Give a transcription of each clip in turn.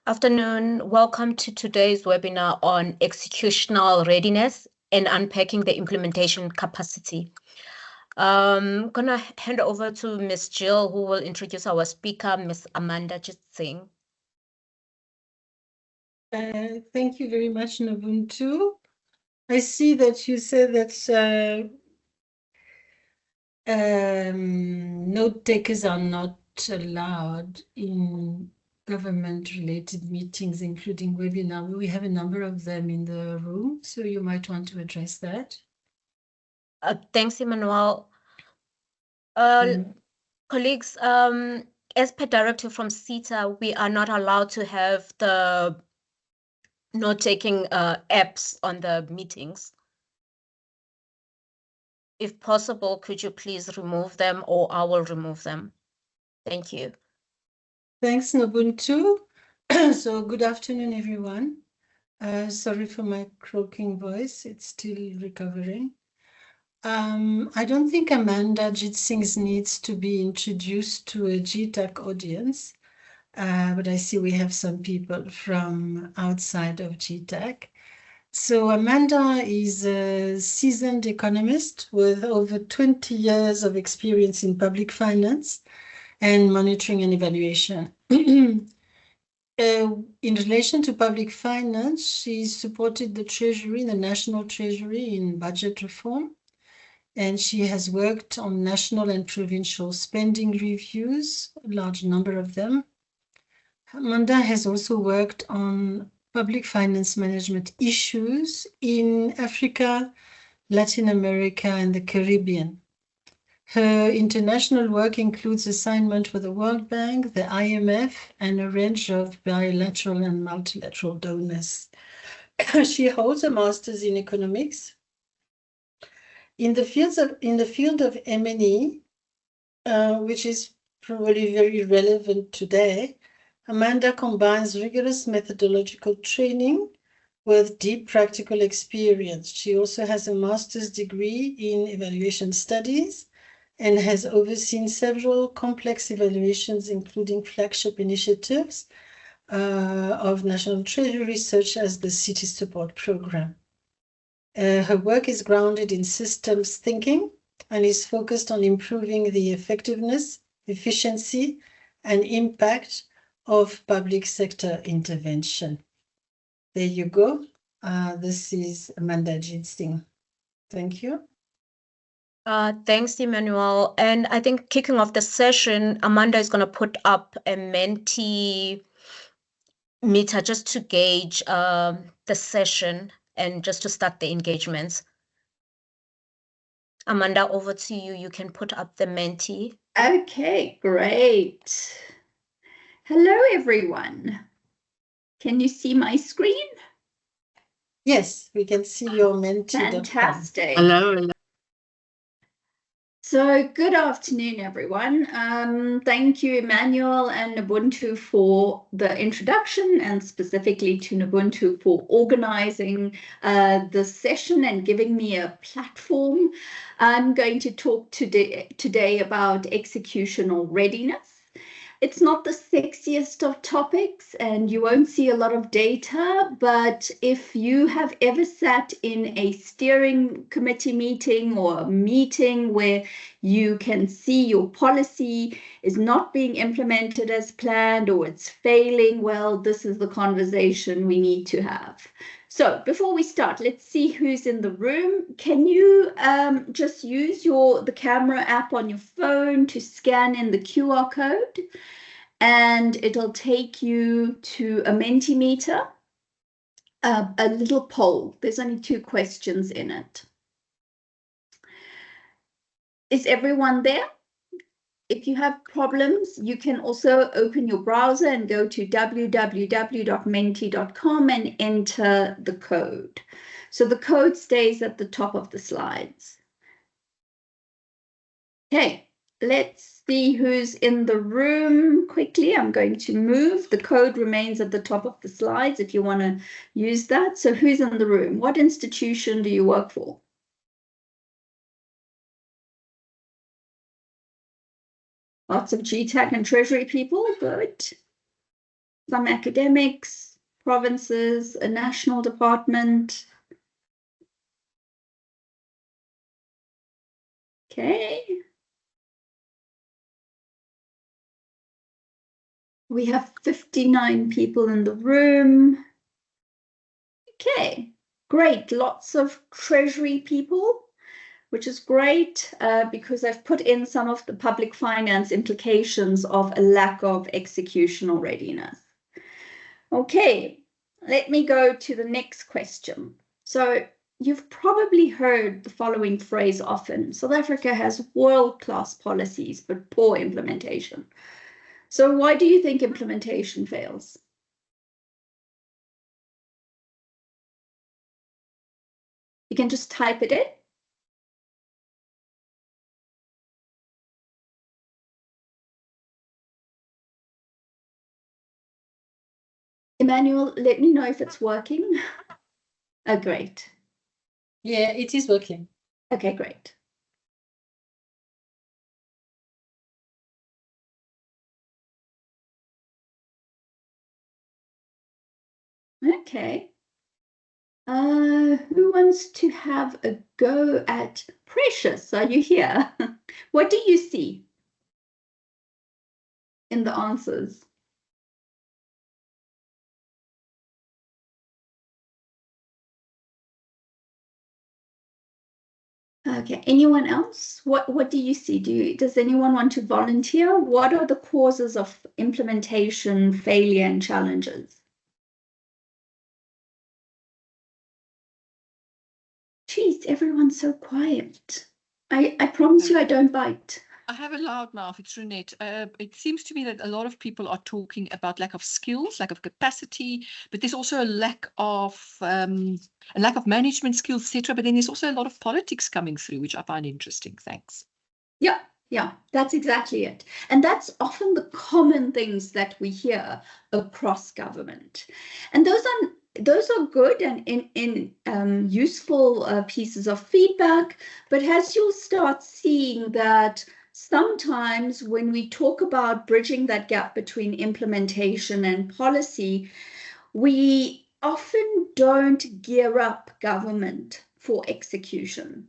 Afternoon. Welcome to today's webinar on executional readiness and unpacking the implementation capacity. I'm going to hand over to Ms. Jill, who will introduce our speaker, Ms. Amanda Jitsing. Thank you very much, Nobuntu. I see that you said that note takers are not allowed in government-related meetings, including webinar. We have a number of them in the room, so you might want to address that. Thanks, Emmanuel. Colleagues, as per directive from CETA, we are not allowed to have the note-taking apps on the meetings. If possible, could you please remove them, or I will remove them? Thank you. Thanks, Nobuntu. So good afternoon, everyone. Sorry for my croaking voice. It's still recovering. I don't think Amanda Jitsing needs to be introduced to a GTAC audience, but I see we have some people from outside of GTAC. So Amanda is a seasoned economist with over 20 years of experience in public finance and monitoring and evaluation. In relation to public finance, she supported the Treasury, the National Treasury, in budget reform. And she has worked on national and provincial spending reviews, a large number of them. Amanda has also worked on public finance management issues in Africa, Latin America, and the Caribbean. Her international work includes assignment with the World Bank, the IMF, and a range of bilateral and multilateral donors. She holds a master's in economics. In the field of M&E, which is probably very relevant today, Amanda combines rigorous methodological training with deep practical experience. She also has a master's degree in evaluation studies and has overseen several complex evaluations, including flagship initiatives of National Treasury, such as the City Support Program. Her work is grounded in systems thinking and is focused on improving the effectiveness, efficiency, and impact of public sector intervention. There you go. This is Amanda Jitsing. Thank you. Thanks, Emmanuel. And I think kicking off the session, Amanda is going to put up a Mentimeter just to gauge the session and just to start the engagements. Amanda, over to you. You can put up the Menti. Okay, great. Hello, everyone. Can you see my screen? Yes, we can see your Menti. Fantastic. Hello. So good afternoon, everyone. Thank you, Emmanuel and Ubuntu, for the introduction, and specifically to Ubuntu for organizing this session and giving me a platform. I'm going to talk today about executional readiness. It's not the sexiest of topics, and you won't see a lot of data, but if you have ever sat in a steering committee meeting or a meeting where you can see your policy is not being implemented as planned or it's failing, well, this is the conversation we need to have. So before we start, let's see who's in the room. Can you just use the camera app on your phone to scan in the QR code? And it'll take you to a Mentimeter, a little poll. There's only 2 questions in it. Is everyone there? If you have problems, you can also open your browser and go to www.menti.com and enter the code. So the code stays at the top of the slides. Okay, let's see who's in the room quickly. I'm going to move. The code remains at the top of the slides if you want to use that. So who's in the room? What institution do you work for? Lots of GTAC and Treasury people, good. some academics, provinces, a national department. Okay. We have 59 people in the room. Okay, great. Lots of Treasury people, which is great because I've put in some of the public finance implications of a lack of executional readiness. Okay, let me go to the next question. So you've probably heard the following phrase often: South Africa has world-class policies, but poor implementation. So why do you think implementation fails? You can just type it in. Emmanuel, let me know if it's working. Oh, great. Yeah, it is working. Okay, great. Okay. Who wants to have a go at Precious? Are you here? What do you see in the answers? Okay, anyone else? What do you see? Does anyone want to volunteer? What are the causes of implementation failure and challenges? Geez, everyone's so quiet. I promise you I don't bite. I have a loud mouth. It's Renette. It seems to me that a lot of people are talking about lack of skills, lack of capacity, but there's also a lack of management skills, etc. But then there's also a lot of politics coming through, which I find interesting. Thanks. Yeah, that's exactly it. And that's often the common things that we hear across government. And those are good and useful pieces of feedback. But as you'll start seeing that sometimes when we talk about bridging that gap between implementation and policy, we often don't gear up government for execution.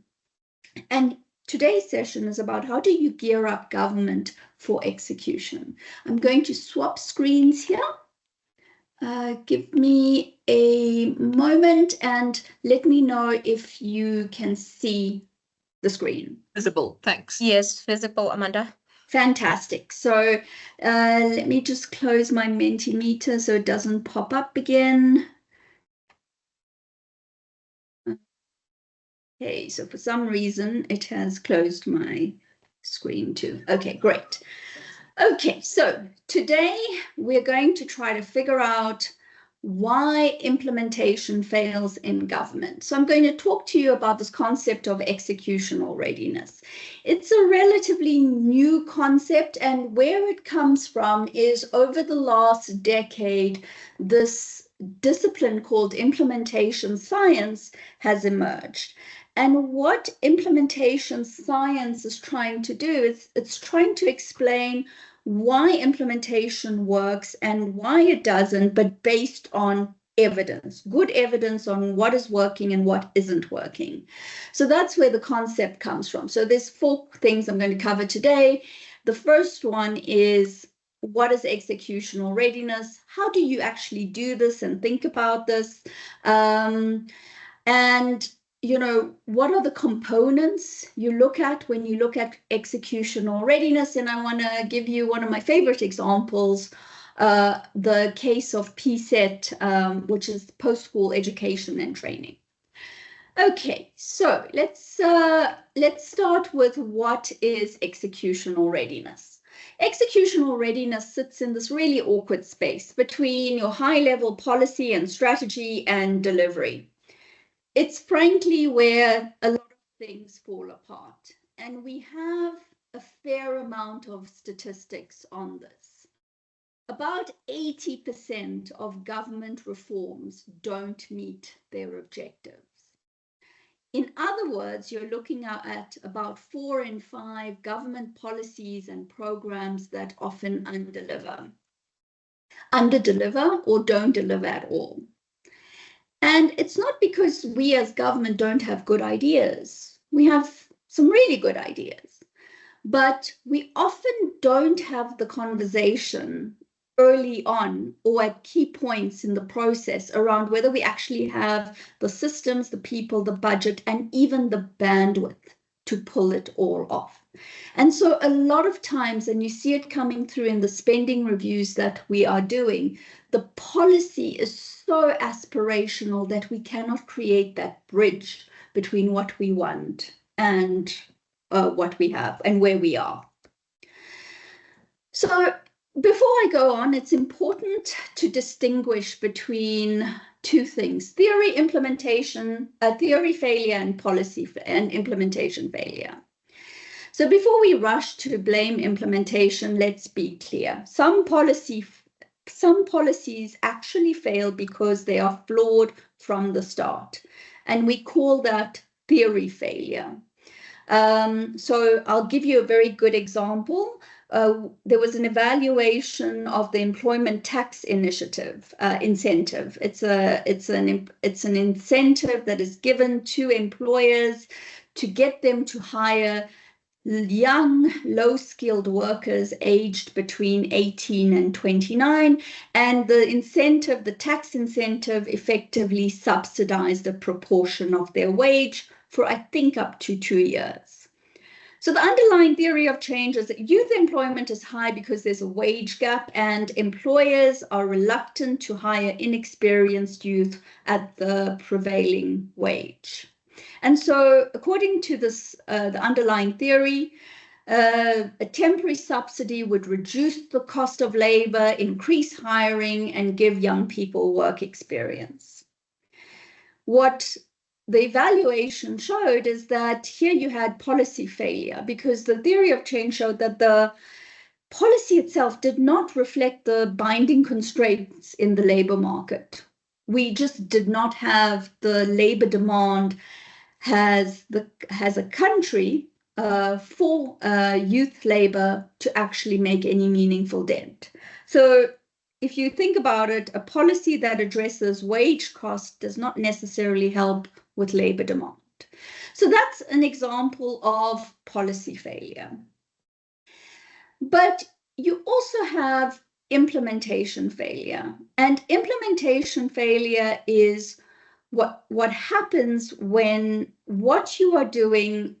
And today's session is about how do you gear up government for execution. I'm going to swap screens here. Give me a moment and let me know if you can see the screen. Visible. Thanks. Yes, visible, Amanda. Fantastic. So let me just close my Mentimeter so it doesn't pop up again. Okay, so for some reason it has closed my screen too. Okay, great. Okay, so today we're going to try to figure out why implementation fails in government. So I'm going to talk to you about this concept of executional readiness. It's a relatively new concept, and where it comes from is over the last decade, this discipline called implementation science has emerged. And what implementation science is trying to do is it's trying to explain why implementation works and why it doesn't, but based on evidence, good evidence on what is working and what isn't working. So that's where the concept comes from. So there's 4 things I'm going to cover today. The first one is, what is executional readiness? How do you actually do this and think about this? And you know, what are the components you look at when you look at executional readiness? And I want to give you one of my favorite examples, the case of PSET, which is post-school education and training. Okay, so let's start with what is executional readiness. Executional readiness sits in this really awkward space between your high-level policy and strategy and delivery. It's frankly where a lot of things fall apart. And we have a fair amount of statistics on this. About 80% of government reforms don't meet their objectives. In other words, you're looking at about 4 in 5 government policies and programs that often undeliver. under-deliver or don't deliver at all. And it's not because we as government don't have good ideas. We have some really good ideas, but we often don't have the conversation early on or at key points in the process around whether we actually have the systems, the people, the budget, and even the bandwidth to pull it all off. And so a lot of times, and you see it coming through in the spending reviews that we are doing, the policy is so aspirational that we cannot create that bridge between what we want and what we have and where we are. So before I go on, it's important to distinguish between two things: theory failure and policy and implementation failure. So before we rush to blame implementation, let's be clear. Some policies actually fail because they are flawed from the start, and we call that theory failure. So I'll give you a very good example. There was an evaluation of the employment tax incentive. It's an incentive that is given to employers to get them to hire young, low-skilled workers aged between 18 and 29, and the tax incentive effectively subsidized a proportion of their wage for, I think, up to 2 years. So the underlying theory of change is that youth employment is high because there's a wage gap and employers are reluctant to hire inexperienced youth at the prevailing wage. And so according to this, the underlying theory, a temporary subsidy would reduce the cost of labor, increase hiring, and give young people work experience. What the evaluation showed is that here you had policy failure because the theory of change showed that the policy itself did not reflect the binding constraints in the labor market. We just did not have the labor demand as a country for youth labor to actually make any meaningful dent. So if you think about it, a policy that addresses wage cost does not necessarily help with labor demand. So that's an example of policy failure. But you also have implementation failure. And implementation failure is what happens when what you are doing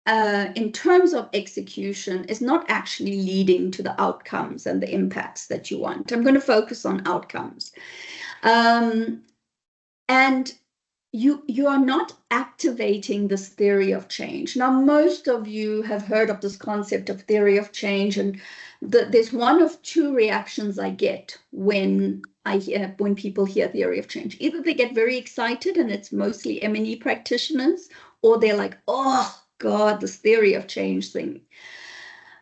in terms of execution is not actually leading to the outcomes and the impacts that you want. I'm going to focus on outcomes. And you are not activating this theory of change. Now, most of you have heard of this concept of theory of change, and there's one of two reactions I get when people hear theory of change. Either they get very excited, and it's mostly M&E practitioners, or they're like, oh God, this theory of change thing.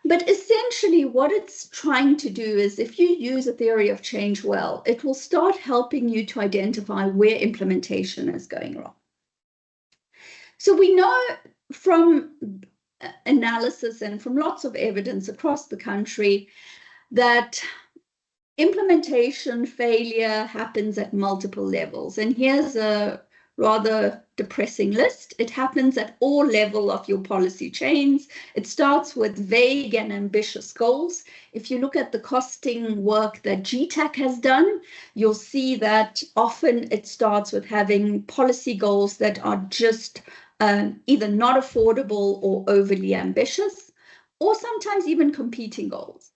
But essentially what it's trying to do is, if you use a theory of change well, it will start helping you to identify where implementation is going wrong. So we know from analysis and from lots of evidence across the country that implementation failure happens at multiple levels. And here's a rather depressing list. It happens at all levels of your policy chains. It starts with vague and ambitious goals. If you look at the costing work that GTAC has done, you'll see that often it starts with having policy goals that are just either not affordable or overly ambitious, or sometimes even competing goals.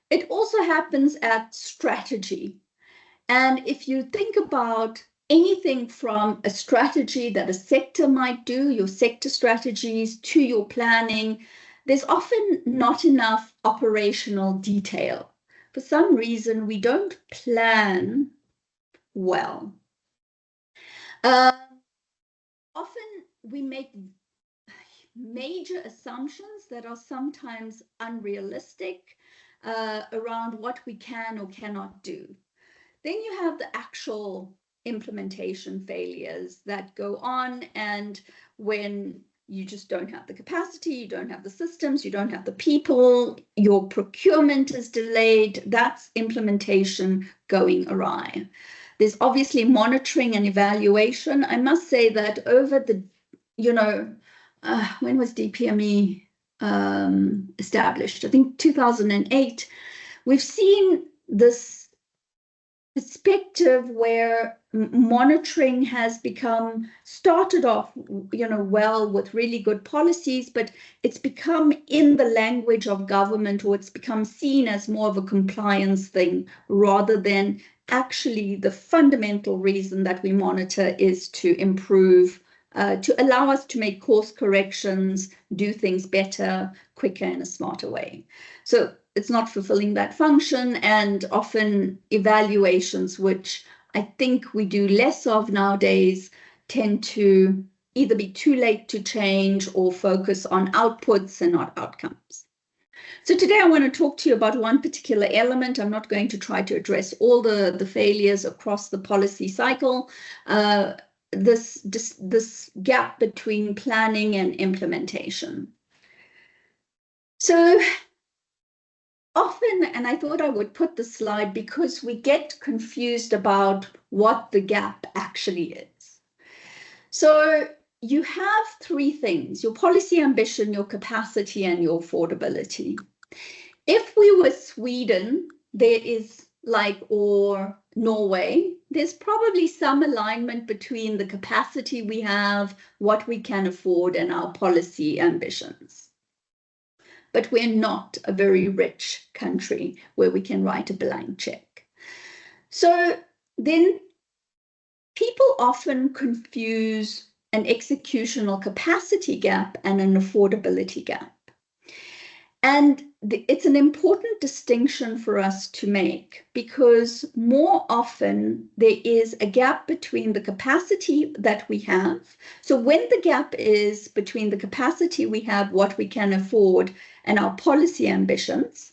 It also happens at strategy. And if you think about anything from a strategy that a sector might do, your sector strategies, to your planning, there's often not enough operational detail. For some reason, we don't plan well. Often we make major assumptions that are sometimes unrealistic around what we can or cannot do. Then you have the actual implementation failures that go on, and when you just don't have the capacity, you don't have the systems, you don't have the people, your procurement is delayed. That's implementation going awry. There's obviously monitoring and evaluation. I must say that over the, when was DPME established? I think 2008. We've seen this perspective where monitoring has started off, well with really good policies, but it's become in the language of government, or it's become seen as more of a compliance thing rather than actually the fundamental reason that we monitor is to improve, to allow us to make course corrections, do things better, quicker, in a smarter way. So it's not fulfilling that function, and often evaluations, which I think we do less of nowadays, tend to either be too late to change or focus on outputs and not outcomes. So today I want to talk to you about one particular element. I'm not going to try to address all the failures across the policy cycle. This gap between planning and implementation. So often, and I thought I would put this slide because we get confused about what the gap actually is. So you have three things: your policy ambition, your capacity, and your affordability. If we were Sweden, or Norway, there's probably some alignment between the capacity we have, what we can afford, and our policy ambitions. But we're not a very rich country where we can write a blank check. So then people often confuse an executional capacity gap and an affordability gap. And it's an important distinction for us to make, because more often there is a gap between the capacity that we have. So when the gap is between the capacity we have, what we can afford, and our policy ambitions,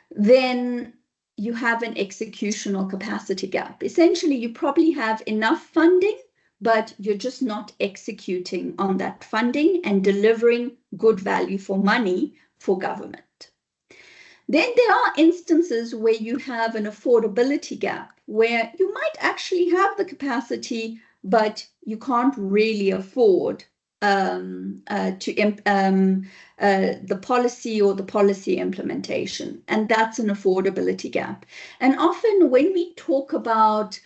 then you have an executional capacity gap. Essentially, you probably have enough funding, but you're just not executing on that funding and delivering good value for money for government. Then there are instances where you have an affordability gap, where you might actually have the capacity, but you can't really afford the policy or the policy implementation. And that's an affordability gap. And often when we talk about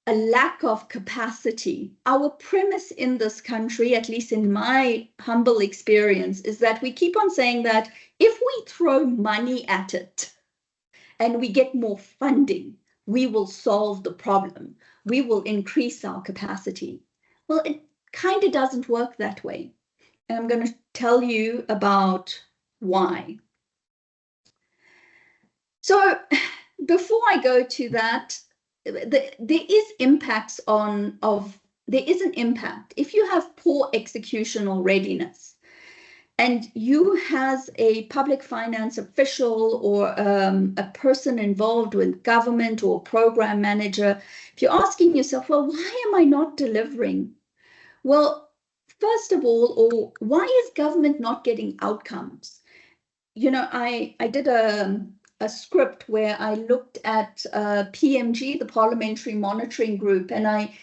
a lack of capacity, our premise in this country, at least in my humble experience, is that we keep on saying that if we throw money at it and we get more funding, we will solve the problem. We will increase our capacity. Well, it kind of doesn't work that way. And I'm going to tell you about why. So before I go to that, there is an impact. If you have poor executional readiness and you as a public finance official or a person involved with government or program manager, if you're asking yourself, well, why am I not delivering? Well, first of all, why is government not getting outcomes? I did a script where I looked at PMG, the Parliamentary Monitoring Group, and I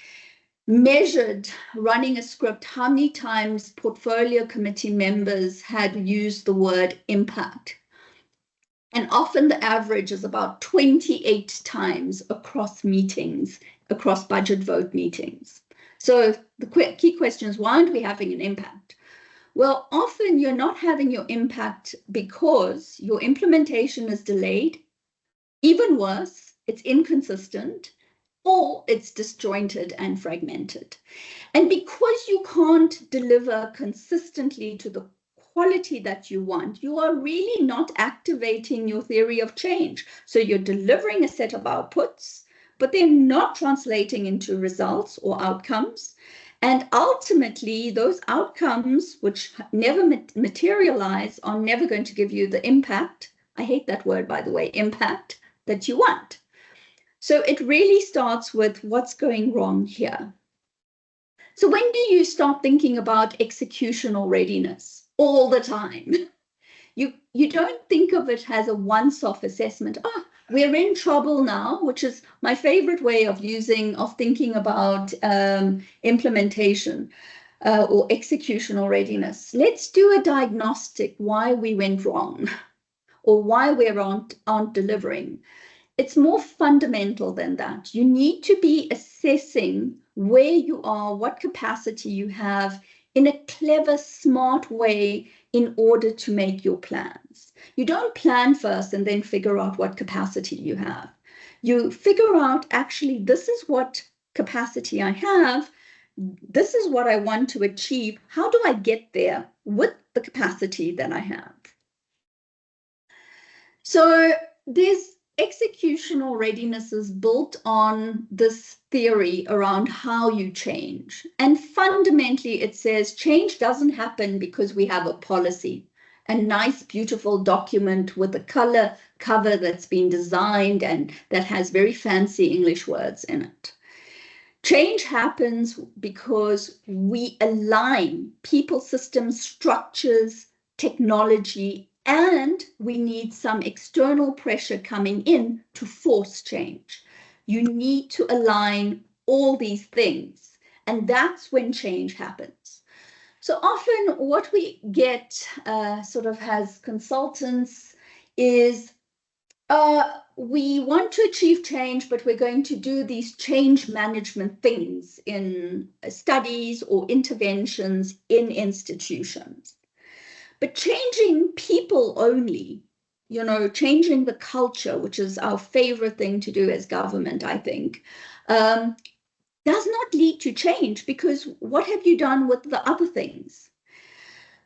measured, running a script, how many times portfolio committee members had used the word impact. And often the average is about 28 times across meetings, across budget vote meetings. So the key question is, why aren't we having an impact? Well, often you're not having your impact because your implementation is delayed. Even worse, it's inconsistent, or it's disjointed and fragmented. And because you can't deliver consistently to the quality that you want, you are really not activating your theory of change. So you're delivering a set of outputs, but they're not translating into results or outcomes. And ultimately, those outcomes, which never materialize, are never going to give you the impact. I hate that word, by the way, impact, that you want. So it really starts with what's going wrong here. So when do you start thinking about executional readiness? All the time. You don't think of it as a once-off assessment. Oh, we're in trouble now, which is my favorite way of thinking about implementation or executional readiness. Let's do a diagnostic why we went wrong or why we aren't delivering. It's more fundamental than that. You need to be assessing where you are, what capacity you have in a clever, smart way in order to make your plans. You don't plan first and then figure out what capacity you have. You figure out, actually, this is what capacity I have. This is what I want to achieve. How do I get there with the capacity that I have? So there's executional readiness is built on this theory around how you change. And fundamentally, it says change doesn't happen because we have a policy, a nice, beautiful document with a color cover that's been designed and that has very fancy English words in it. Change happens because we align people, systems, structures, technology, and we need some external pressure coming in to force change. You need to align all these things, and that's when change happens. So often what we get sort of as consultants is we want to achieve change, but we're going to do these change management things in studies or interventions in institutions. But changing people only, changing the culture, which is our favorite thing to do as government, I think, does not lead to change, because what have you done with the other things?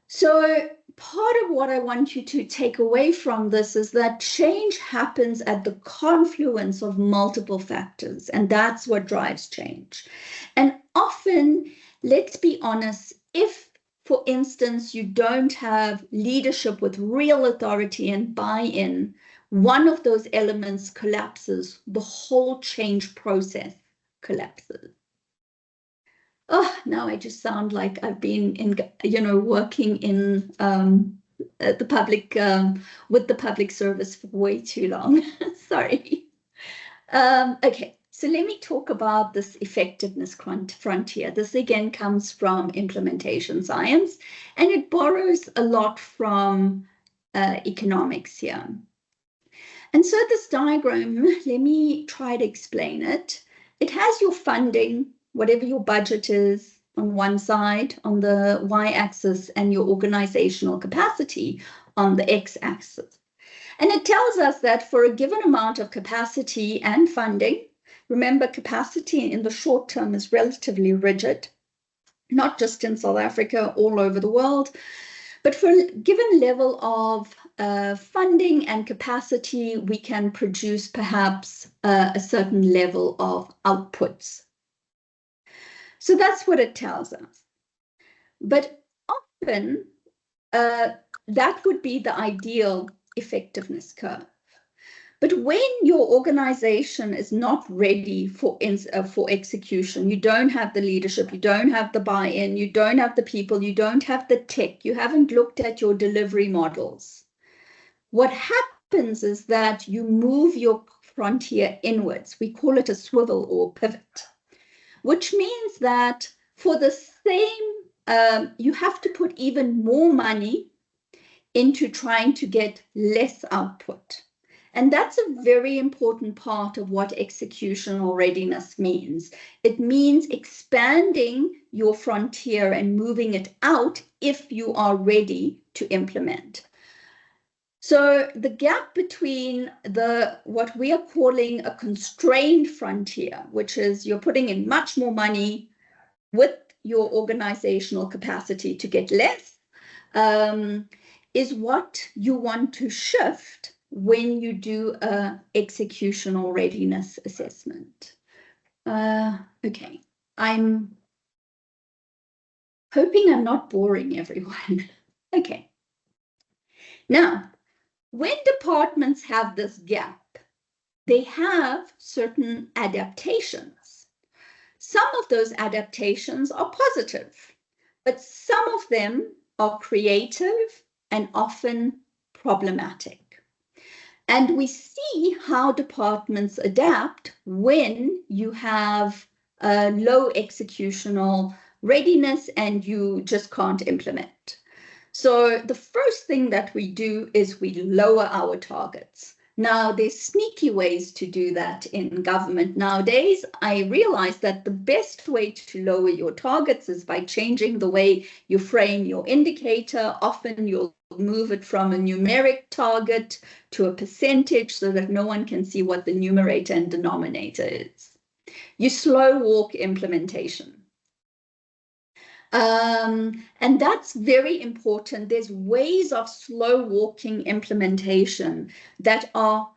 So part of what I want you to take away from this is that change happens at the confluence of multiple factors, and that's what drives change. And often, let's be honest, if, for instance, you don't have leadership with real authority and buy-in, one of those elements collapses, the whole change process collapses. Oh, now I just sound like I've been working in the public, with the public service for way too long. Sorry. Okay. So let me talk about this effectiveness frontier. This again comes from implementation science, and it borrows a lot from economics here. And so this diagram, let me try to explain it. It has your funding, whatever your budget is, on one side, on the y-axis, and your organizational capacity on the x-axis. And it tells us that for a given amount of capacity and funding, remember, capacity in the short term is relatively rigid, not just in South Africa, all over the world. But for a given level of funding and capacity, we can produce perhaps a certain level of outputs. So that's what it tells us. But often, that would be the ideal effectiveness curve. But when your organization is not ready for execution, you don't have the leadership, you don't have the buy-in, you don't have the people, you don't have the tech, you haven't looked at your delivery models. What happens is that you move your frontier inwards. We call it a swivel or pivot, which means that for the same, you have to put even more money into trying to get less output. And that's a very important part of what executional readiness means. It means expanding your frontier and moving it out if you are ready to implement. So the gap between what we are calling a constrained frontier, which is you're putting in much more money with your organizational capacity to get less, is what you want to shift when you do a executional readiness assessment. Okay, I'm hoping I'm not boring everyone. Okay. Now, when departments have this gap, they have certain adaptations. some of those adaptations are positive, but some of them are creative and often problematic. And we see how departments adapt when you have low executional readiness and you just can't implement. So the first thing that we do is we lower our targets. Now, there's sneaky ways to do that in government nowadays. I realize that the best way to lower your targets is by changing the way you frame your indicator. Often you'll move it from a numeric target to a percentage so that no one can see what the numerator and denominator is. You slow walk implementation. And that's very important. There's ways of slow walking implementation that are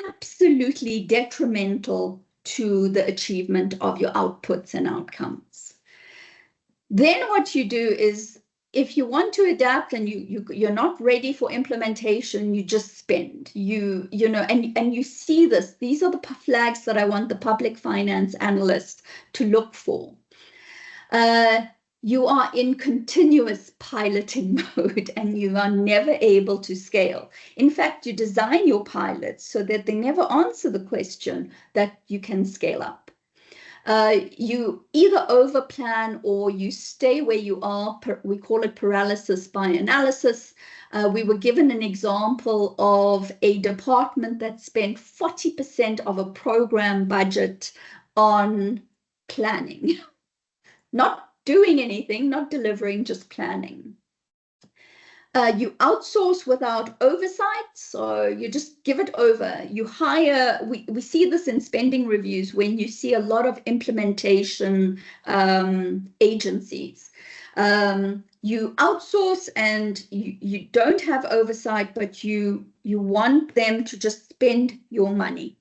absolutely detrimental to the achievement of your outputs and outcomes. Then what you do is, if you want to adapt and you're not ready for implementation, you just spend. You know, and you see this. These are the flags that I want the public finance analyst to look for. You are in continuous piloting mode and you are never able to scale. In fact, you design your pilots so that they never answer the question that you can scale up. You either overplan or you stay where you are. We call it paralysis by analysis. We were given an example of a department that spent 40% of a program budget on planning. Not doing anything, not delivering, just planning. You outsource without oversight, so you just give it over. You hire, we see this in spending reviews when you see a lot of implementation agencies. You outsource and you don't have oversight, but you want them to just spend your money.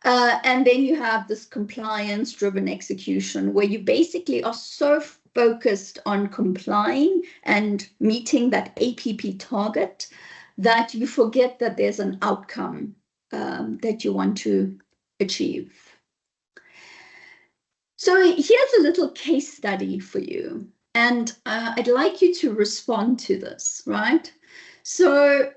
And then you have this compliance-driven execution where you basically are so focused on complying and meeting that APP target that you forget that there's an outcome that you want to achieve. So here's a little case study for you, and I'd like you to respond to this, right? So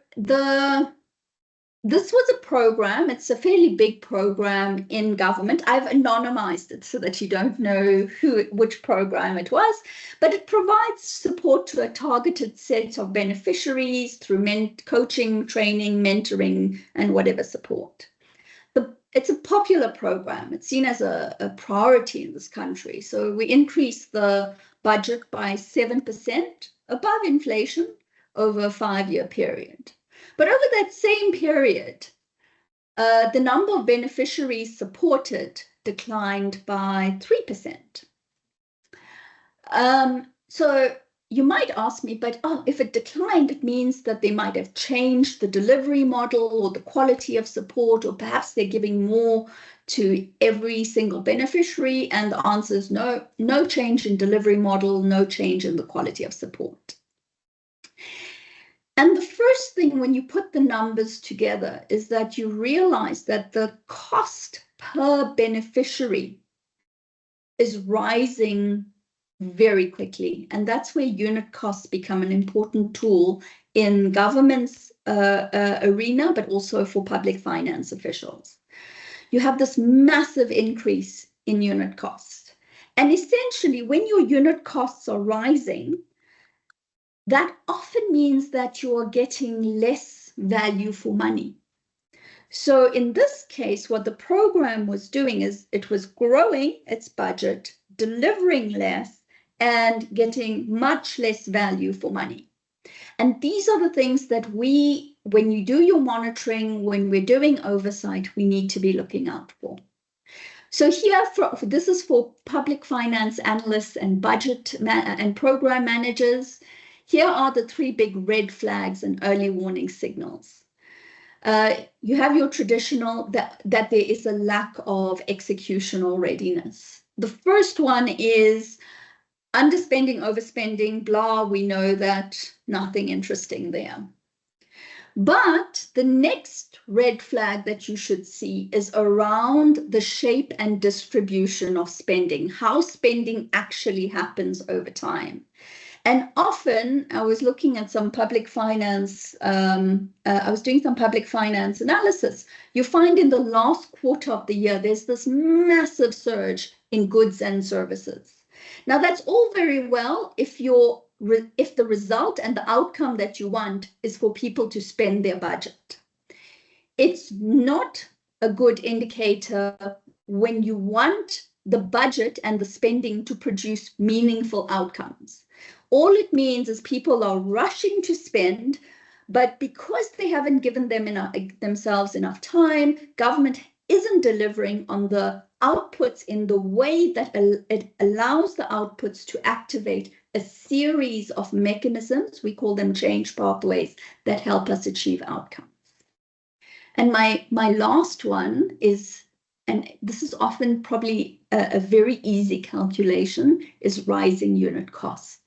this was a program, it's a fairly big program in government. I've anonymized it so that you don't know which program it was, but it provides support to a targeted set of beneficiaries through coaching, training, mentoring, and whatever support. It's a popular program. It's seen as a priority in this country. So we increased the budget by 7% above inflation over a 5-year period. But over that same period, the number of beneficiaries supported declined by 3%. So you might ask me, but if it declined, it means that they might have changed the delivery model or the quality of support, or perhaps they're giving more to every single beneficiary. And the answer is no, no change in delivery model, no change in the quality of support. And the first thing when you put the numbers together is that you realize that the cost per beneficiary is rising very quickly. And that's where unit costs become an important tool in government's arena, but also for public finance officials. You have this massive increase in unit costs. And essentially, when your unit costs are rising, that often means that you are getting less value for money. So in this case, what the program was doing is it was growing its budget, delivering less, and getting much less value for money. And these are the things that when you do your monitoring, when we're doing oversight, we need to be looking out for. So here, this is for public finance analysts and budget and program managers. Here are the 3 big red flags and early warning signals. You have your traditional, that there is a lack of executional readiness. The first one is underspending, overspending, blah, we know that, nothing interesting there. But the next red flag that you should see is around the shape and distribution of spending, how spending actually happens over time. And often I was looking at some public finance, I was doing some public finance analysis. You find in the last quarter of the year, there's this massive surge in goods and services. Now that's all very well if the result and the outcome that you want is for people to spend their budget. It's not a good indicator when you want the budget and the spending to produce meaningful outcomes. All it means is people are rushing to spend, but because they haven't given themselves enough time, government isn't delivering on the outputs in the way that it allows the outputs to activate a series of mechanisms, we call them change pathways, that help us achieve outcomes. And my last one is, and this is often probably a very easy calculation, is rising unit costs.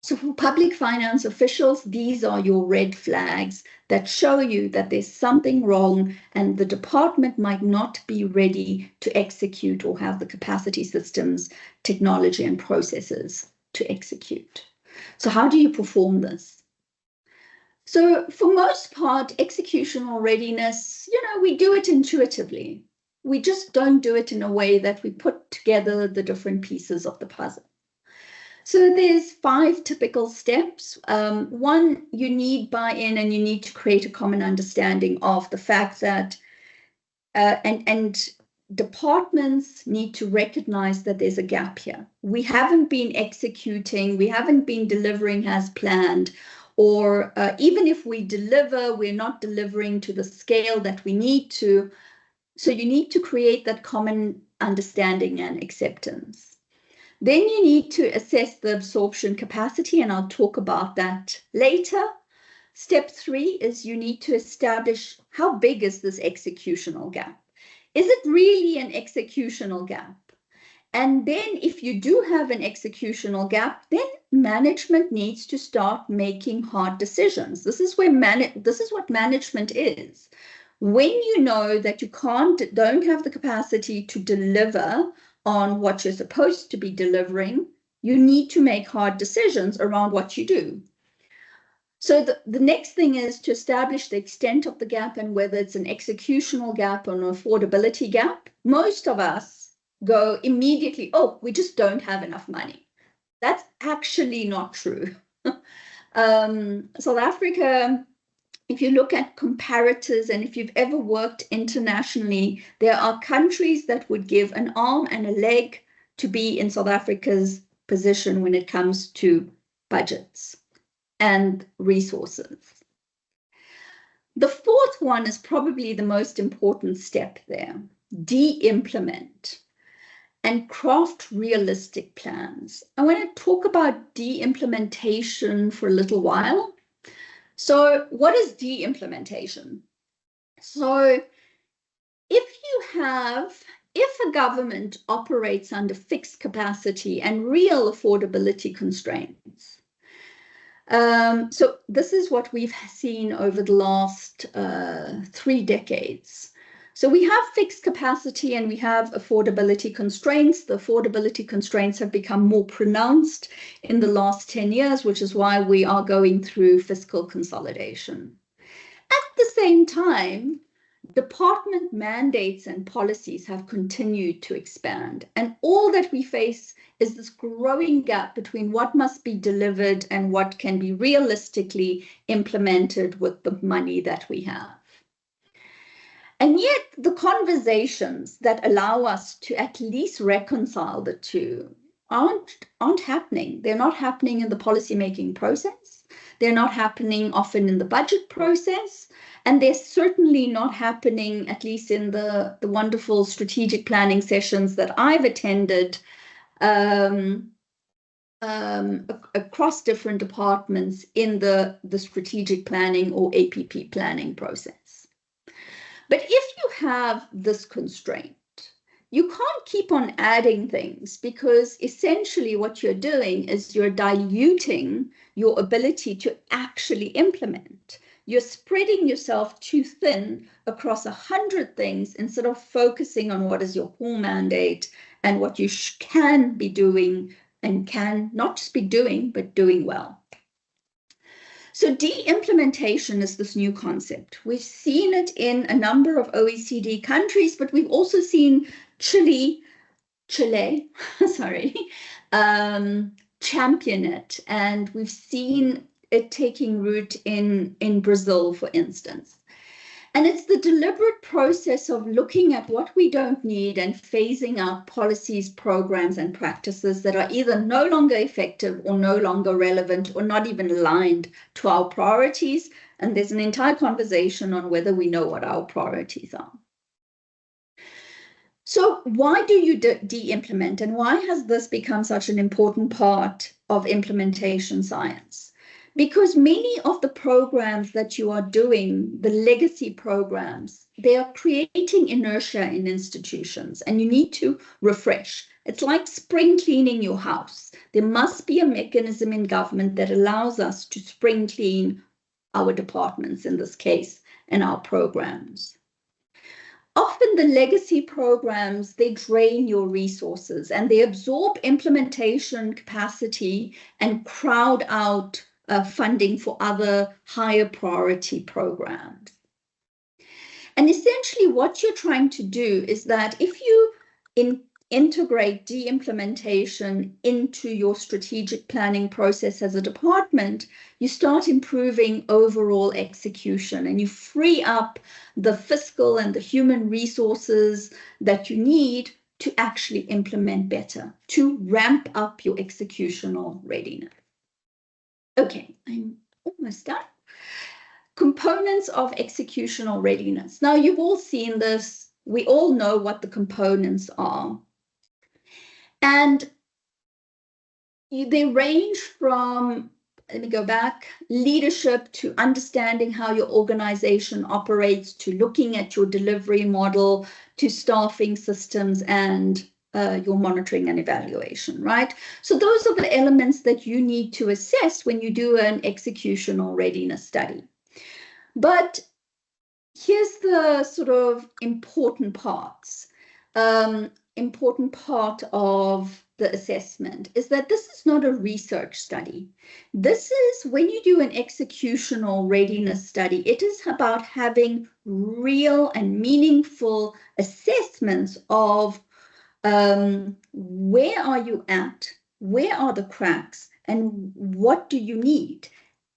So for public finance officials, these are your red flags that show you that there's something wrong and the department might not be ready to execute or have the capacity systems, technology and processes to execute. So how do you perform this? So for most part, executional readiness, we do it intuitively. We just don't do it in a way that we put together the different pieces of the puzzle. So there's 5 typical steps. One, you need buy-in and you need to create a common understanding of the fact that, and departments need to recognize that there's a gap here. We haven't been executing, we haven't been delivering as planned, or even if we deliver, we're not delivering to the scale that we need to. So you need to create that common understanding and acceptance. Then you need to assess the absorption capacity, and I'll talk about that later. Step 3 is you need to establish how big is this executional gap. Is it really an executional gap? And then if you do have an executional gap, then management needs to start making hard decisions. This is what management is. When you know that you don't have the capacity to deliver on what you're supposed to be delivering, you need to make hard decisions around what you do. So the next thing is to establish the extent of the gap and whether it's an executional gap or an affordability gap. Most of us go immediately, oh, we just don't have enough money. That's actually not true. South Africa, if you look at comparators and if you've ever worked internationally, there are countries that would give an arm and a leg to be in South Africa's position when it comes to budgets and resources. The 4th one is probably the most important step there. De-implement and craft realistic plans. I want to talk about de-implementation for a little while. So what is de-implementation? So if a government operates under fixed capacity and real affordability constraints, so this is what we've seen over the last 3 decades. So we have fixed capacity and we have affordability constraints. The affordability constraints have become more pronounced in the last 10 years, which is why we are going through fiscal consolidation. At the same time, department mandates and policies have continued to expand. And all that we face is this growing gap between what must be delivered and what can be realistically implemented with the money that we have. And yet the conversations that allow us to at least reconcile the two aren't happening. They're not happening in the policymaking process. They're not happening often in the budget process. And they're certainly not happening, at least in the wonderful strategic planning sessions that I've attended across different departments in the strategic planning or APP planning process. But if you have this constraint, you can't keep on adding things because essentially what you're doing is you're diluting your ability to actually implement. you're spreading yourself too thin across 100 things instead of focusing on what is your core mandate and what you can be doing and can not just be doing, but doing well. So de-implementation is this new concept. We've seen it in a number of OECD countries, but we've also seen Chile, sorry, champion it. And we've seen it taking root in Brazil, for instance. And it's the deliberate process of looking at what we don't need and phasing out policies, programs, and practices that are either no longer effective or no longer relevant or not even aligned to our priorities. And there's an entire conversation on whether we know what our priorities are. So why do you de-implement, and why has this become such an important part of implementation science? Because many of the programs that you are doing, the legacy programs, they are creating inertia in institutions, and you need to refresh. It's like spring cleaning your house. There must be a mechanism in government that allows us to spring clean our departments, in this case, and our programs. Often the legacy programs, they drain your resources and they absorb implementation capacity and crowd out funding for other higher priority programs. And essentially what you're trying to do is that if you integrate de-implementation into your strategic planning process as a department, you start improving overall execution and you free up the fiscal and the human resources that you need to actually implement better, to ramp up your executional readiness. Okay, I'm almost done. Components of executional readiness. Now, you've all seen this. We all know what the components are. And they range from, let me go back, leadership to understanding how your organization operates, to looking at your delivery model, to staffing systems and your monitoring and evaluation, right? So those are the elements that you need to assess when you do an executional readiness study. But here's the sort of important parts. Important part of the assessment is that this is not a research study. This is when you do an executional readiness study, it is about having real and meaningful assessments of where are you at, where are the cracks, and what do you need?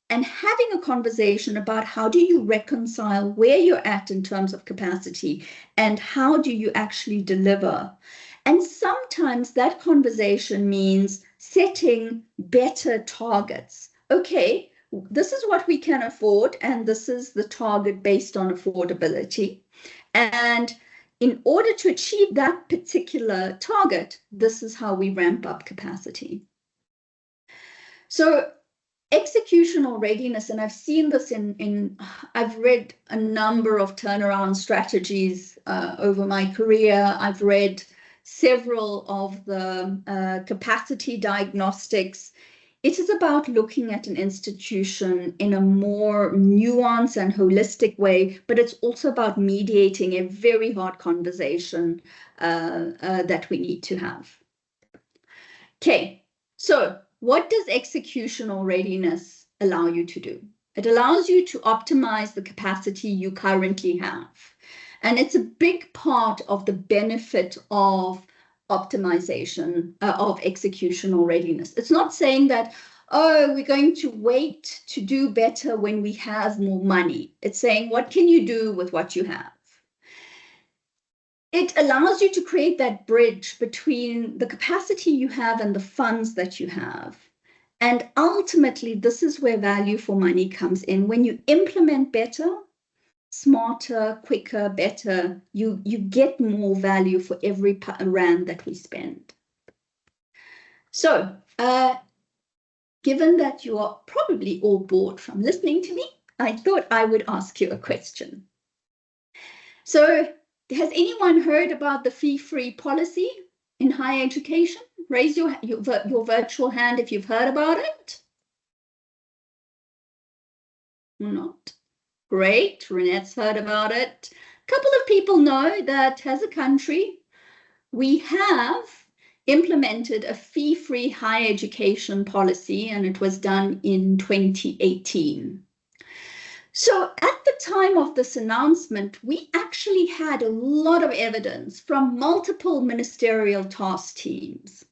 And having a conversation about how do you reconcile where you're at in terms of capacity and how do you actually deliver. And sometimes that conversation means setting better targets. Okay, this is what we can afford, and this is the target based on affordability. And in order to achieve that particular target, this is how we ramp up capacity. So executional readiness, and I've seen this I've read a number of turnaround strategies over my career. I've read several of the capacity diagnostics. It is about looking at an institution in a more nuanced and holistic way, but it's also about mediating a very hard conversation that we need to have. Okay, so what does executional readiness allow you to do? It allows you to optimize the capacity you currently have. And it's a big part of the benefit of optimization of executional readiness. It's not saying that, oh, we're going to wait to do better when we have more money. It's saying, what can you do with what you have? It allows you to create that bridge between the capacity you have and the funds that you have. And ultimately, this is where value for money comes in. When you implement better, smarter, quicker, better, you get more value for every rand that we spend. So, given that you are probably all bored from listening to me, I thought I would ask you a question. So, has anyone heard about the fee-free policy in higher education? Raise your virtual hand if you've heard about it. Or not. Great, Renette's heard about it. A couple of people know that as a country, we have implemented a fee-free higher education policy, and it was done in 2018. So at the time of this announcement, we actually had a lot of evidence from multiple ministerial task teams,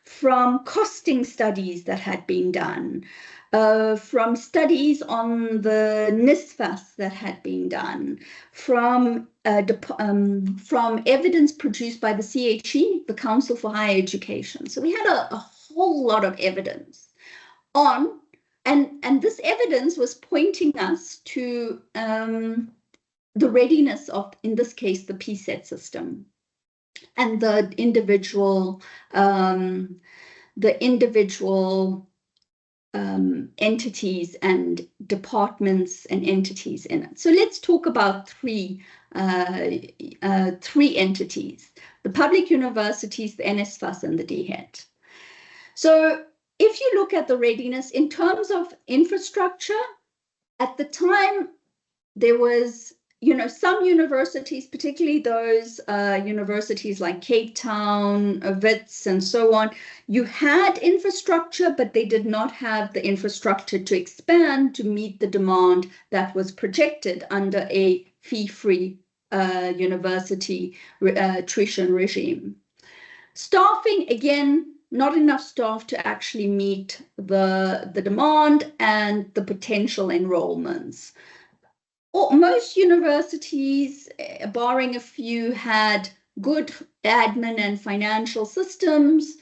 from costing studies that had been done, from studies on the NSFAS that had been done, from evidence produced by the CHE, the Council for Higher Education. So we had a whole lot of evidence on, and this evidence was pointing us to the readiness of, in this case, the PSET system and the individual entities and departments and entities in it. So let's talk about three entities: the public universities, the NSFAS, and the DHET. So if you look at the readiness in terms of infrastructure, at the time there was, some universities, particularly those universities like Cape Town, Wits, and so on, you had infrastructure, but they did not have the infrastructure to expand to meet the demand that was projected under a fee-free university tuition regime. Staffing, again, not enough staff to actually meet the demand and the potential enrollments. Most universities, barring a few, had good admin and financial systems.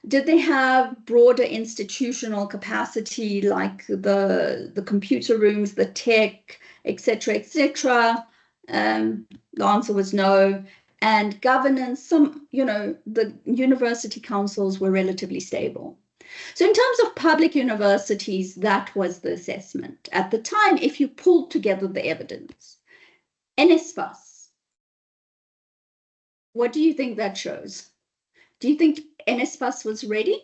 Did they have broader institutional capacity like the computer rooms, the tech, etc., etc.? The answer was no. And governance, the university councils were relatively stable. So in terms of public universities, that was the assessment. At the time, if you pulled together the evidence, NSFAS, what do you think that shows? Do you think NSFAS was ready?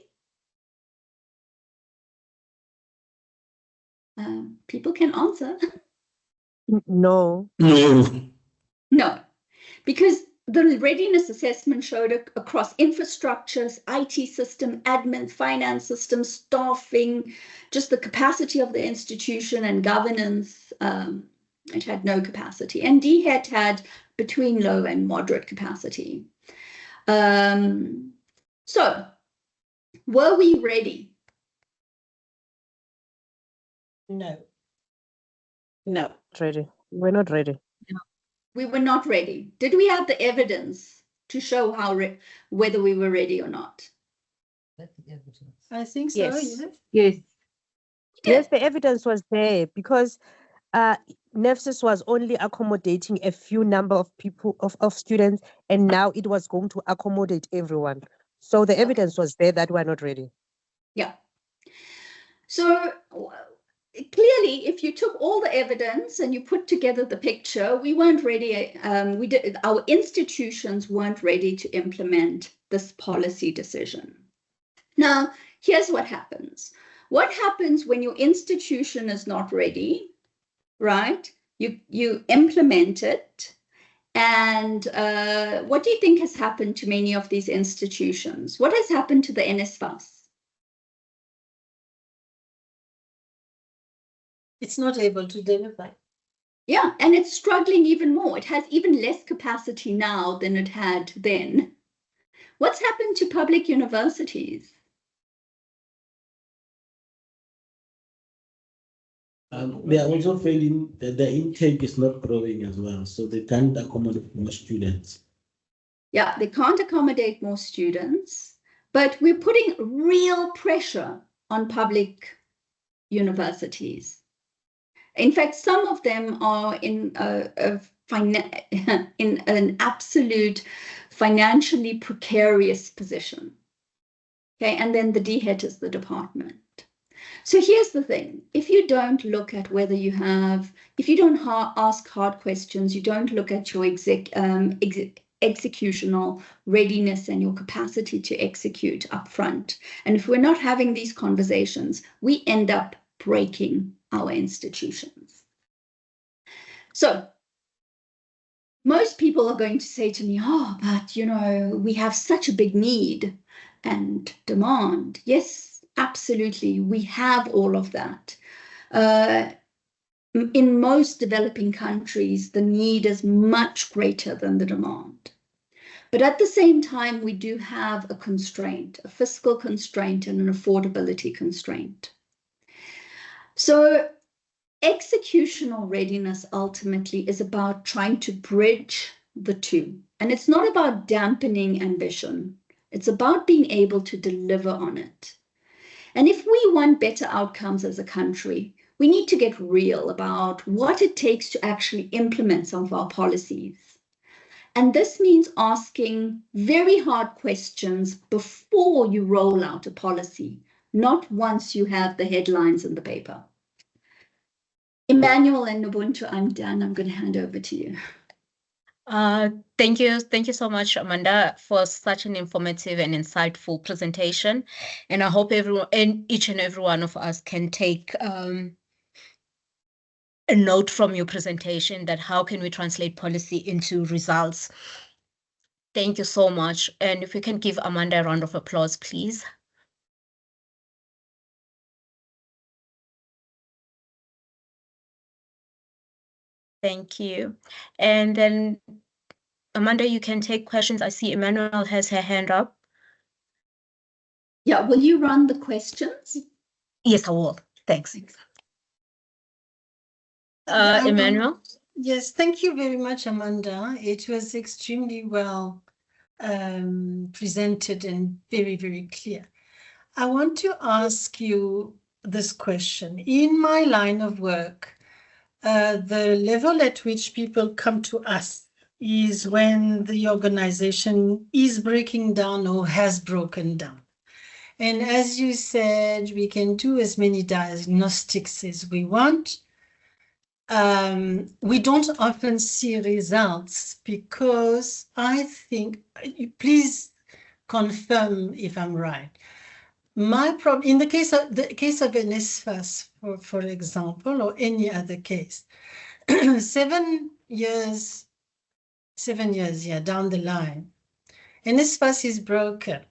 People can answer. No. No, because the readiness assessment showed across infrastructures, IT system, admin, finance system, staffing, just the capacity of the institution and governance. It had no capacity. And DHET had between low and moderate capacity. So, were we ready? No. No, ready. We're not ready. We were not ready. Did we have the evidence to show whether we were ready or not? I think so, Yes. yes. Yes, the evidence was there because NSFAS was only accommodating a few number of people, of students, and now it was going to accommodate everyone. So the evidence was there that we're not ready. Yeah. So clearly, if you took all the evidence and you put together the picture, we weren't ready. Our institutions weren't ready to implement this policy decision. Now, here's what happens. What happens when your institution is not ready, right? You implement it. And what do you think has happened to many of these institutions? What has happened to the NSFAS? It's not able to deliver. Yeah, and it's struggling even more. It has even less capacity now than it had then. What's happened to public universities? They are also failing that the intake is not growing as well, so they can't accommodate more students. Yeah, they can't accommodate more students, but we're putting real pressure on public universities. In fact, some of them are in an absolute financially precarious position. Okay, and then the DHET is the department. So here's the thing. If you don't look at whether you have, if you don't ask hard questions, you don't look at your executional readiness and your capacity to execute upfront. And if we're not having these conversations, we end up breaking our institutions. So most people are going to say to me, oh, but, you know, we have such a big need and demand. Yes, absolutely. We have all of that. In most developing countries, the need is much greater than the demand. But at the same time, we do have a constraint, a fiscal constraint and an affordability constraint. So executional readiness ultimately is about trying to bridge the two. And it's not about dampening ambition. It's about being able to deliver on it. And if we want better outcomes as a country, we need to get real about what it takes to actually implement some of our policies. And this means asking very hard questions before you roll out a policy, not once you have the headlines in the paper. Emmanuel and Ubuntu, I'm done. I'm going to hand over to you. Thank you. Thank you so much, Amanda, for such an informative and insightful presentation. And I hope everyone and each and every one of us can take a note from your presentation that how can we translate policy into results. Thank you so much. And if we can give Amanda a round of applause, please. Thank you. And then, Amanda, you can take questions. I see Emmanuel has her hand up. Yeah, will you run the questions? Yes, I will. Thanks. Emmanuel? Yes, thank you very much, Amanda. It was extremely well presented and very, very clear. I want to ask you this question. In my line of work, the level at which people come to us is when the organization is breaking down or has broken down. And as you said, we can do as many diagnostics as we want. We don't often see results because I think, please confirm if I'm right. My problem, in the case of NSFAS, for example, or any other case, 7 years down the line, NSFAS is broken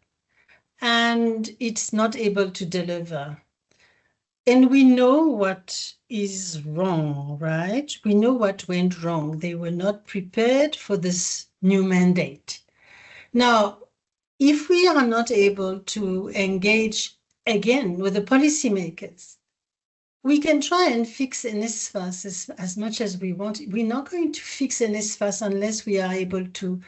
and it's not able to deliver. And we know what is wrong, right? We know what went wrong. They were not prepared for this new mandate. Now, if we are not able to engage again with the policymakers, we can try and fix NSFAS as much as we want. We're not going to fix NSFAS unless we are able to,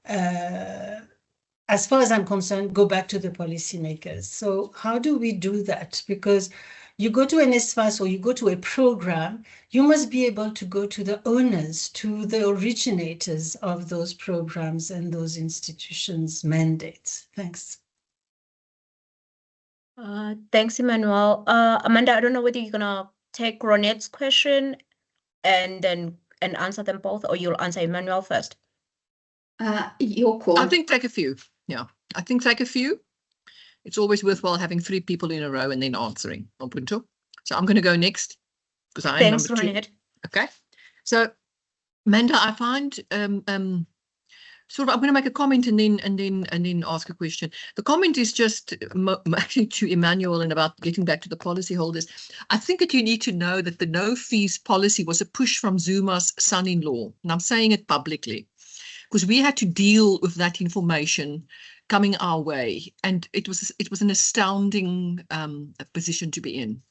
as far as I'm concerned, go back to the policymakers. So how do we do that? Because you go to NSFAS or you go to a program, you must be able to go to the owners, to the originators of those programs and those institutions' mandates. Thanks. Thanks, Emmanuel. Amanda, I don't know whether you're gonna take Ronette's question and answer them both, or you'll answer Emmanuel first. Your call. I think take a few. Yeah, I think take a few. It's always worthwhile having 3 people in a row and then answering. Ubuntu. So I'm going to go next because I'm Thanks, number 2. Ronette. Okay. So, Amanda, I find sort of I'm going to make a comment and then ask a question. The comment is just actually to Emmanuel and about getting back to the policyholders. I think that you need to know that the no fees policy was a push from Zuma's son-in-law, and I'm saying it publicly because we had to deal with that information coming our way, and it was an astounding position to be in.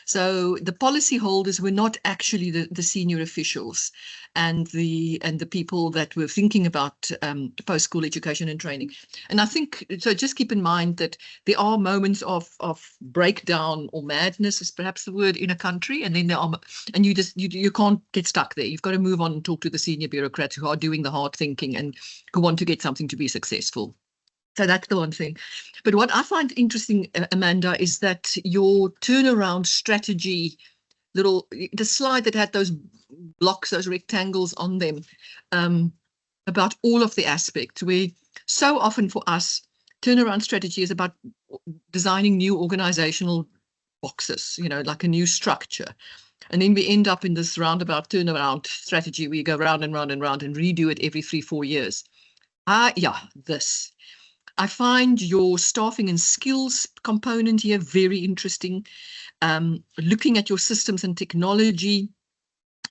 So the policyholders were not actually the senior officials and the people that were thinking about post-school education and training. And I think so. Just keep in mind that there are moments of breakdown or madness is perhaps the word in a country, and then there are, and you can't get stuck there. You've got to move on and talk to the senior bureaucrats who are doing the hard thinking and who want to get something to be successful. So that's the one thing. But what I find interesting, Amanda, is that your turnaround strategy, the slide that had those blocks, those rectangles on them, about all of the aspects, where so often for us, turnaround strategy is about designing new organizational boxes, like a new structure. And then we end up in this roundabout turnaround strategy. We go round and round and round and redo it every 3-4 years. This. I find your staffing and skills component here very interesting. Looking at your systems and technology,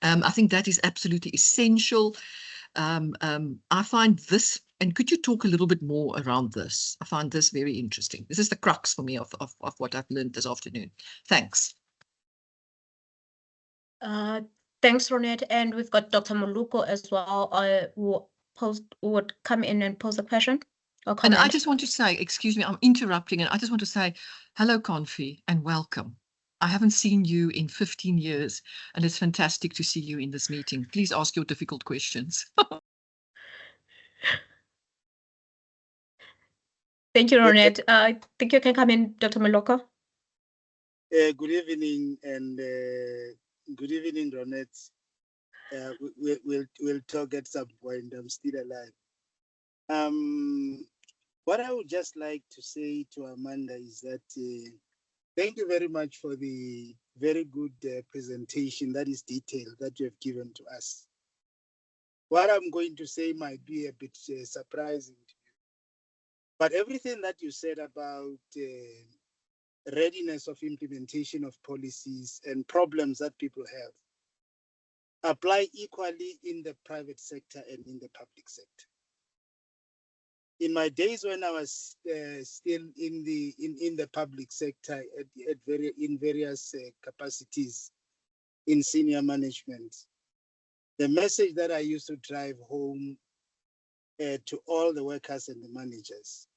I think that is absolutely essential. I find this, and could you talk a little bit more around this? I find this very interesting. This is the crux for me of what I've learned this afternoon. Thanks. Thanks, Ronette. And we've got Dr. Moluko as well, who would come in and pose a question or comment. And I just want to say, excuse me, I'm interrupting, and I just want to say, hello, Confi, and welcome. I haven't seen you in 15 years, and it's fantastic to see you in this meeting. Please ask your difficult questions. Thank you, Ronette. I think you can come in, Dr. Moluko. Good evening, and good evening, Ronette. We'll talk at some point. I'm still alive. What I would just like to say to Amanda is that thank you very much for the very good presentation that is detailed that you have given to us. What I'm going to say might be a bit surprising to you, but everything that you said about readiness of implementation of policies and problems that people have apply equally in the private sector and in the public sector. In my days when I was still in the public sector in various capacities in senior management, the message that I used to drive home to all the workers and the managers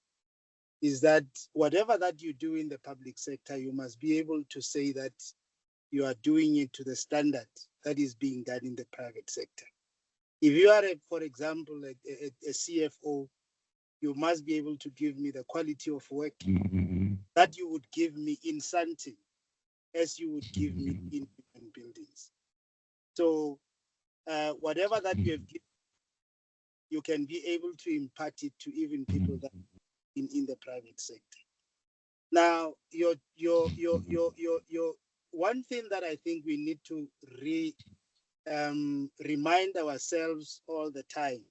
is that whatever that you do in the public sector, you must be able to say that you are doing it to the standard that is being done in the private sector. If you are, for example, a CFO, you must be able to give me the quality of work that you would give me in something as you would give me in buildings. So whatever that you have given, you can be able to impart it to even people that in the private sector. Now, your one thing that I think we need to remind ourselves all the time,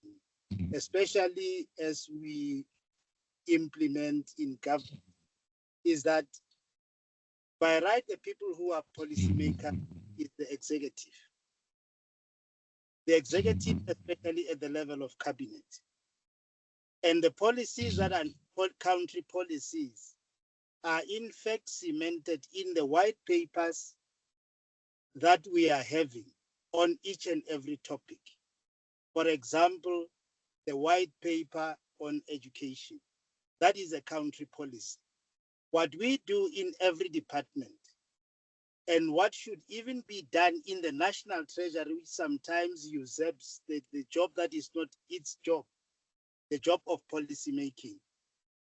especially as we implement in government, is that by right, the people who are policymakers is the executive. The executive, especially at the level of cabinet. And the policies that are country policies are in fact cemented in the white papers that we are having on each and every topic. For example, the white paper on education, that is a country policy. What we do in every department and what should even be done in the National Treasury, which sometimes usurps the job that is not its job, the job of policy making,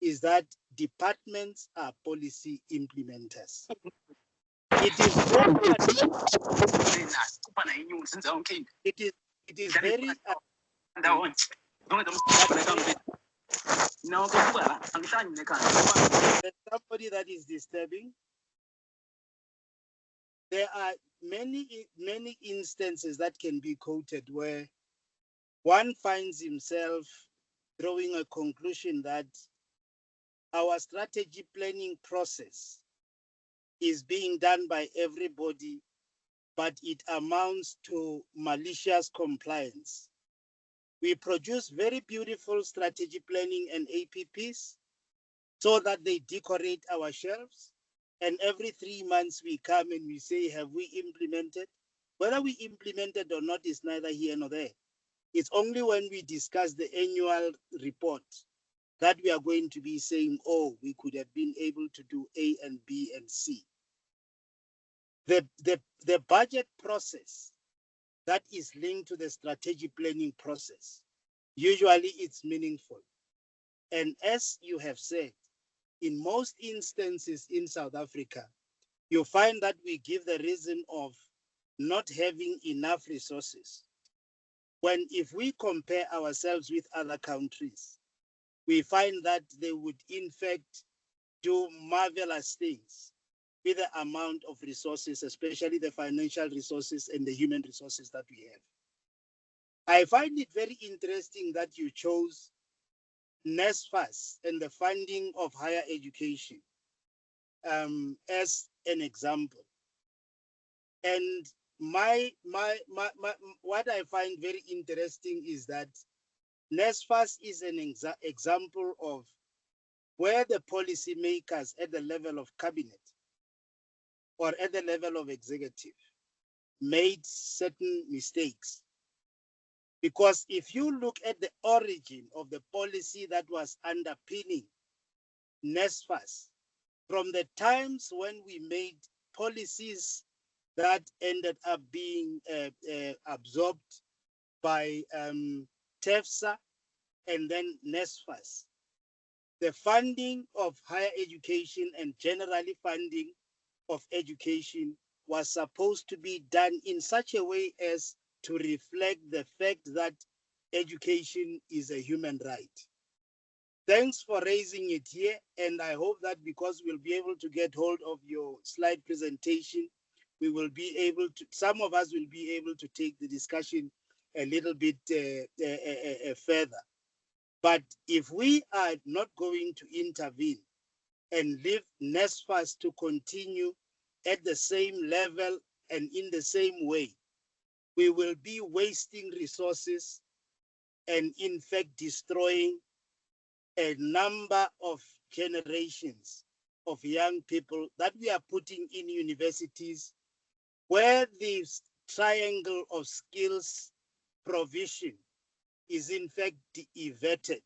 is that departments are policy implementers. It is very somebody that is disturbing. There are many instances that can be quoted where one finds himself drawing a conclusion that our strategy planning process is being done by everybody, but it amounts to malicious compliance. We produce very beautiful strategy planning and APPs so that they decorate our shelves. And every 3 months we come and we say, have we implemented? Whether we implemented or not is neither here nor there. It's only when we discuss the annual report that we are going to be saying, oh, we could have been able to do A and B and C. The budget process that is linked to the strategic planning process, usually it's meaningful. And as you have said, in most instances in South Africa, you find that we give the reason of not having enough resources. When if we compare ourselves with other countries, we find that they would in fact do marvelous things with the amount of resources, especially the financial resources and the human resources that we have. I find it very interesting that you chose NSFAS and the funding of higher education as an example. And what I find very interesting is that NSFAS is an example of where the policymakers at the level of cabinet or at the level of executive made certain mistakes. Because if you look at the origin of the policy that was underpinning NSFAS, from the times when we made policies that ended up being absorbed by TEFSA and then NSFAS, the funding of higher education and generally funding of education was supposed to be done in such a way as to reflect the fact that education is a human right. Thanks for raising it here, and I hope that because we'll be able to get hold of your slide presentation, we will be able to, some of us will be able to take the discussion a little bit further. But if we are not going to intervene and leave NSFAS to continue at the same level and in the same way, we will be wasting resources and in fact destroying a number of generations of young people that we are putting in universities where this triangle of skills provision is in fact everted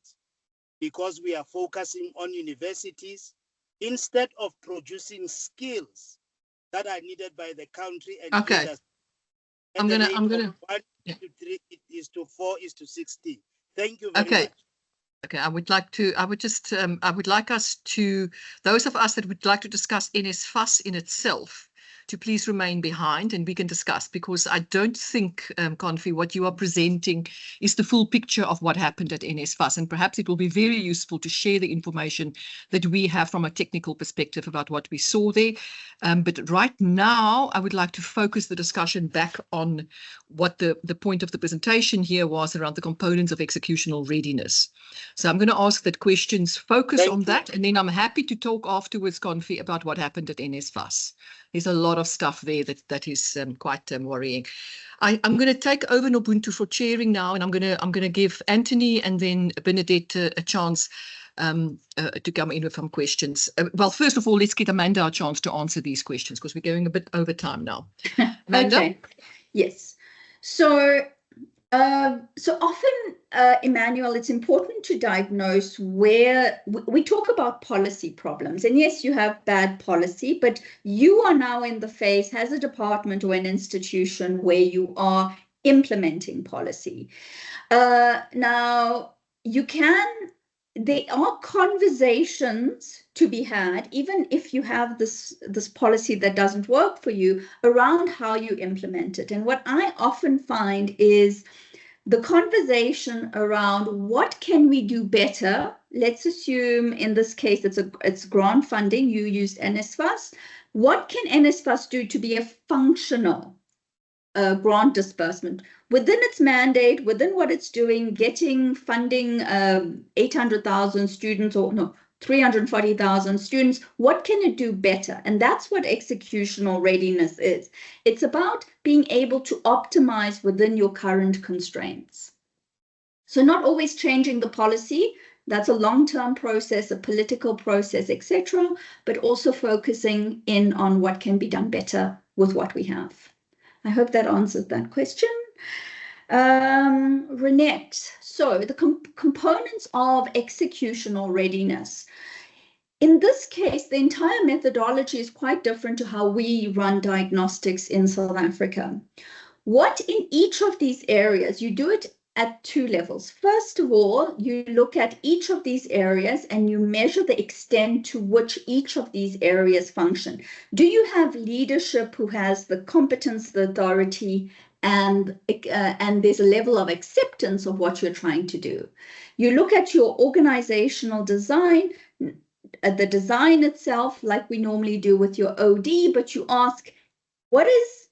because we are focusing on universities instead of producing skills that are needed by the country and okay. I'm gonna 1 to 3 is to 4 is to 16. Thank you very much. Okay, I would like us to, those of us that would like to discuss NSFAS in itself, to please remain behind and we can discuss, because I don't think, Confi, what you are presenting is the full picture of what happened at NSFAS, and perhaps it will be very useful to share the information that we have from a technical perspective about what we saw there. But right now, I would like to focus the discussion back on what the point of the presentation here was around the components of executional readiness. So I'm going to ask that questions focus on that, and then I'm happy to talk afterwards, Confi, about what happened at NSFAS. There's a lot of stuff there that is quite worrying. I'm going to take over Nobuntu for chairing now, and I'm going to give Anthony and then Bernadette a chance to come in with some questions. Well, first of all, let's get Amanda a chance to answer these questions because we're going a bit over time now. Amanda? Okay. Yes. So often, Emmanuel, it's important to diagnose where we talk about policy problems. And yes, you have bad policy, but you are now in the phase as a department or an institution where you are implementing policy. Now, there are conversations to be had, even if you have this policy that doesn't work for you, around how you implement it. And what I often find is the conversation around what can we do better. Let's assume in this case it's grant funding. You used NSFAS. What can NSFAS do to be a functional grant disbursement within its mandate, within what it's doing, getting funding 800,000 students, or no, 340,000 students? What can it do better? And that's what executional readiness is. It's about being able to optimize within your current constraints. So not always changing the policy. That's a long-term process, a political process, etc., but also focusing in on what can be done better with what we have. I hope that answered that question. Renette, so the components of executional readiness. In this case, the entire methodology is quite different to how we run diagnostics in South Africa. What in each of these areas, you do it at two levels. First of all, you look at each of these areas and you measure the extent to which each of these areas function. Do you have leadership who has the competence, the authority, and there's a level of acceptance of what you're trying to do? You look at your organizational design. the design itself, like we normally do with your OD, but you ask, what is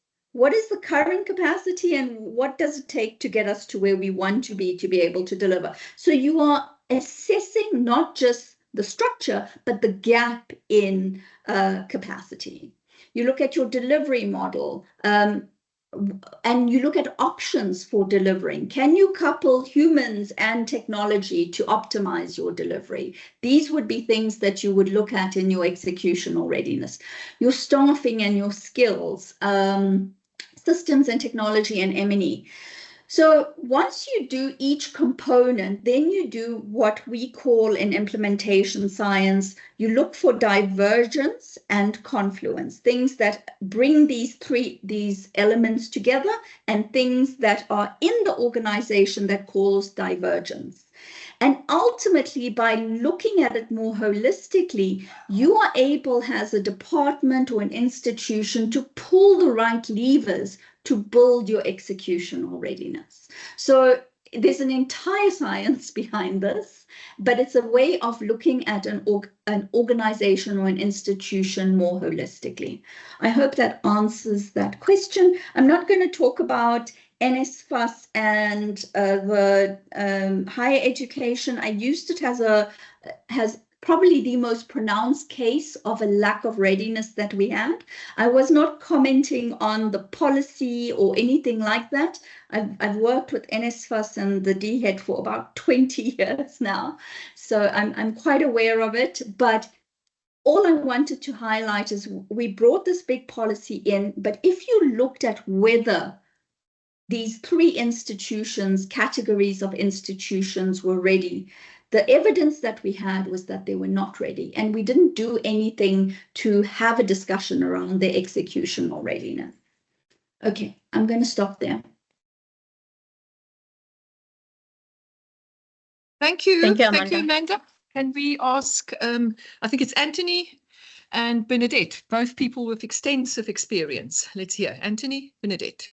the current capacity and what does it take to get us to where we want to be able to deliver? So you are assessing not just the structure, but the gap in capacity. You look at your delivery model, and you look at options for delivering. Can you couple humans and technology to optimize your delivery? These would be things that you would look at in your executional readiness. Your staffing and your skills, systems and technology and M&E. So once you do each component, then you do what we call in implementation science, you look for divergence and confluence, things that bring these elements together and things that are in the organization that cause divergence. And ultimately, by looking at it more holistically, you are able as a department or an institution to pull the right levers to build your executional readiness. So there's an entire science behind this, but it's a way of looking at an organization or an institution more holistically. I hope that answers that question. I'm not going to talk about NSFAS and the higher education. I used it as probably the most pronounced case of a lack of readiness that we had. I was not commenting on the policy or anything like that. I've worked with NSFAS and the DHET for about 20 years now, so I'm quite aware of it. But all I wanted to highlight is we brought this big policy in, but if you looked at whether these three institutions, categories of institutions were ready, the evidence that we had was that they were not ready, and we didn't do anything to have a discussion around their executional readiness. Okay, I'm going to stop there. Thank you. Thank you, Amanda. Thank you, Amanda. Can we ask, I think it's Anthony and Bernadette, both people with extensive experience. Let's hear. Anthony, Bernadette.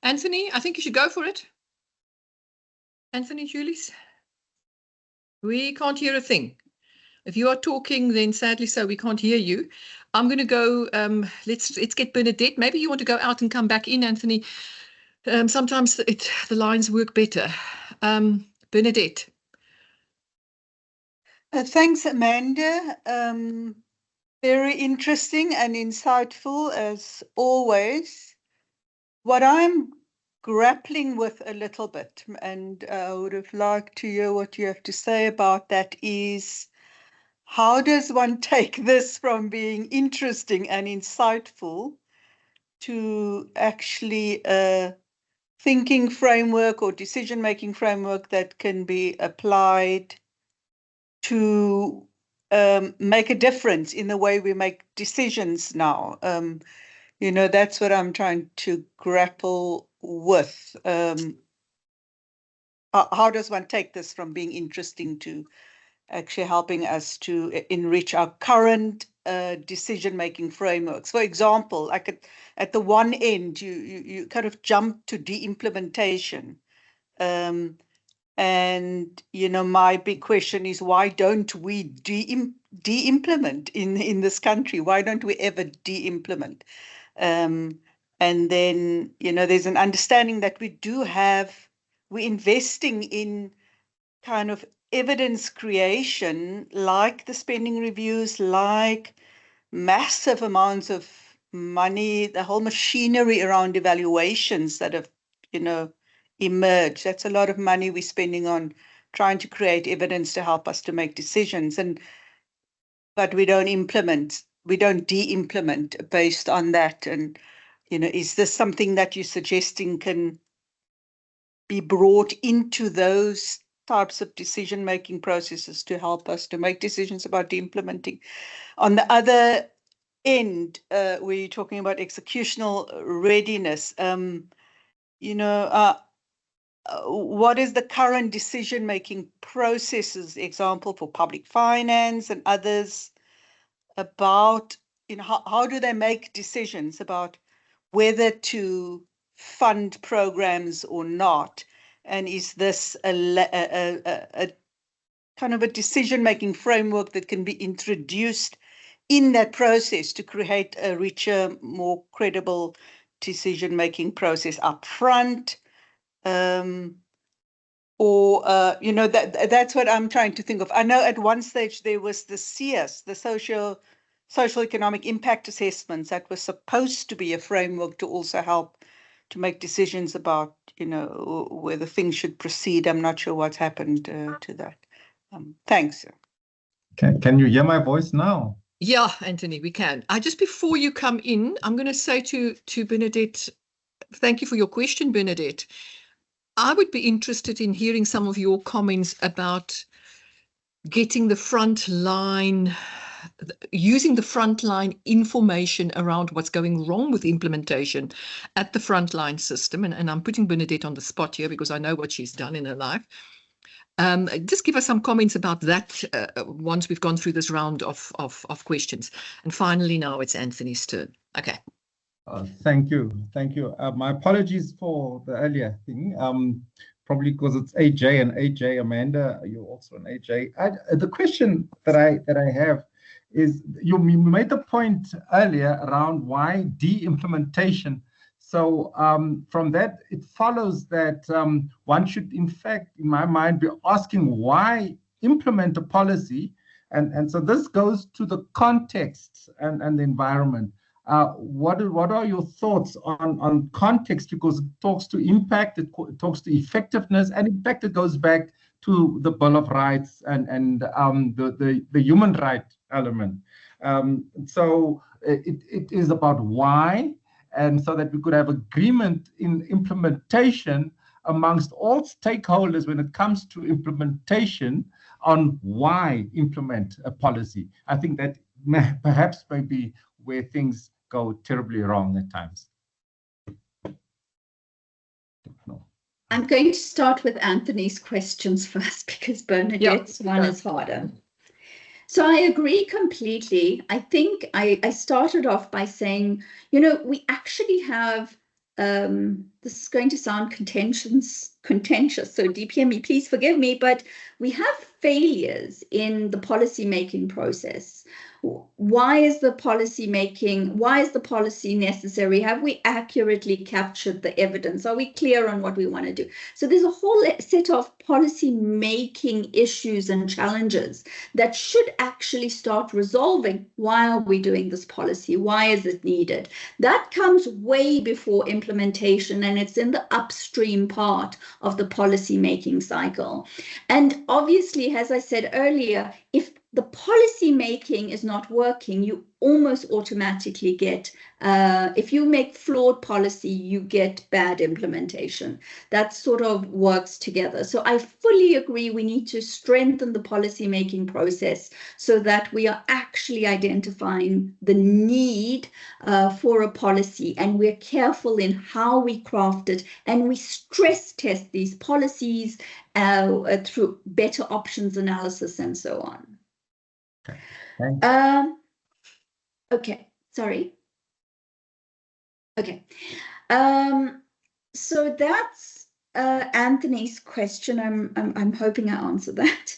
Anthony, I think you should go for it. Anthony, Julius? We can't hear a thing. If you are talking, then sadly so, we can't hear you. I'm going to go, let's get Bernadette. Maybe you want to go out and come back in, Anthony. Sometimes the lines work better. Bernadette. Thanks, Amanda. Very interesting and insightful as always. What I'm grappling with a little bit, and I would have liked to hear what you have to say about that, is how does one take this from being interesting and insightful to actually a thinking framework or decision-making framework that can be applied to make a difference in the way we make decisions now? You know, that's what I'm trying to grapple with. How does one take this from being interesting to actually helping us to enrich our current decision-making frameworks? For example, like at the one end, you kind of jump to de-implementation. And, you know, my big question is, why don't we de-implement in this country? Why don't we ever de-implement? And then, you know, there's an understanding that we're investing in kind of evidence creation, like the spending reviews, like massive amounts of money, the whole machinery around evaluations that have, you know, emerged. That's a lot of money we're spending on trying to create evidence to help us to make decisions. But we don't implement, we don't de-implement based on that. And, you know, is this something that you're suggesting can be brought into those types of decision-making processes to help us to make decisions about de-implementing? On the other end, where you're talking about executional readiness, you know, what is the current decision-making processes, example for public finance and others, about, you know, how do they make decisions about whether to fund programs or not? And is this a kind of a decision-making framework that can be introduced in that process to create a richer, more credible decision-making process up front? That's what I'm trying to think of. I know at one stage there was the SEAS, the social economic impact assessments, that was supposed to be a framework to also help to make decisions about, whether things should proceed. I'm not sure what's happened to that. Thanks. Can you hear my voice now? Yeah, Anthony, we can. Just before you come in, I'm going to say to Bernadette, thank you for your question, Bernadette. I would be interested in hearing some of your comments about getting the frontline, using the frontline information around what's going wrong with implementation at the frontline system. And I'm putting Bernadette on the spot here because I know what she's done in her life. Just give us some comments about that once we've gone through this round of questions. And finally, now it's Anthony's turn. Okay. Thank you. My apologies for the earlier thing, probably because it's AJ and AJ. Amanda, you're also an AJ. The question that I have is, you made the point earlier around why de-implementation. So from that, it follows that one should, in fact, in my mind, be asking why implement a policy. And so this goes to the context and the environment. What are your thoughts on context? Because it talks to impact, it talks to effectiveness, and in fact, it goes back to the Bill of Rights and the human right element. So it is about why, and so that we could have agreement in implementation amongst all stakeholders when it comes to implementation on why implement a policy. I think that perhaps may be where things go terribly wrong at times. No. I'm going to start with Anthony's questions first because Bernadette's one is harder. So I agree completely. I think I started off by saying, we actually have, this is going to sound contentious, so DPME, please forgive me, but we have failures in the policy-making process. Why is the policy necessary? Have we accurately captured the evidence? Are we clear on what we want to do? So there's a whole set of policy making issues and challenges that should actually start resolving. Why are we doing this policy? Why is it needed? That comes way before implementation, and it's in the upstream part of the policy making cycle. And obviously, as I said earlier, if the policy making is not working, you almost automatically get, if you make flawed policy, you get bad implementation. That sort of works together. So I fully agree we need to strengthen the policy making process so that we are actually identifying the need for a policy, and we're careful in how we craft it, and we stress test these policies through better options analysis and so on. Okay, sorry. Okay, so that's Anthony's question. I'm hoping I answered that.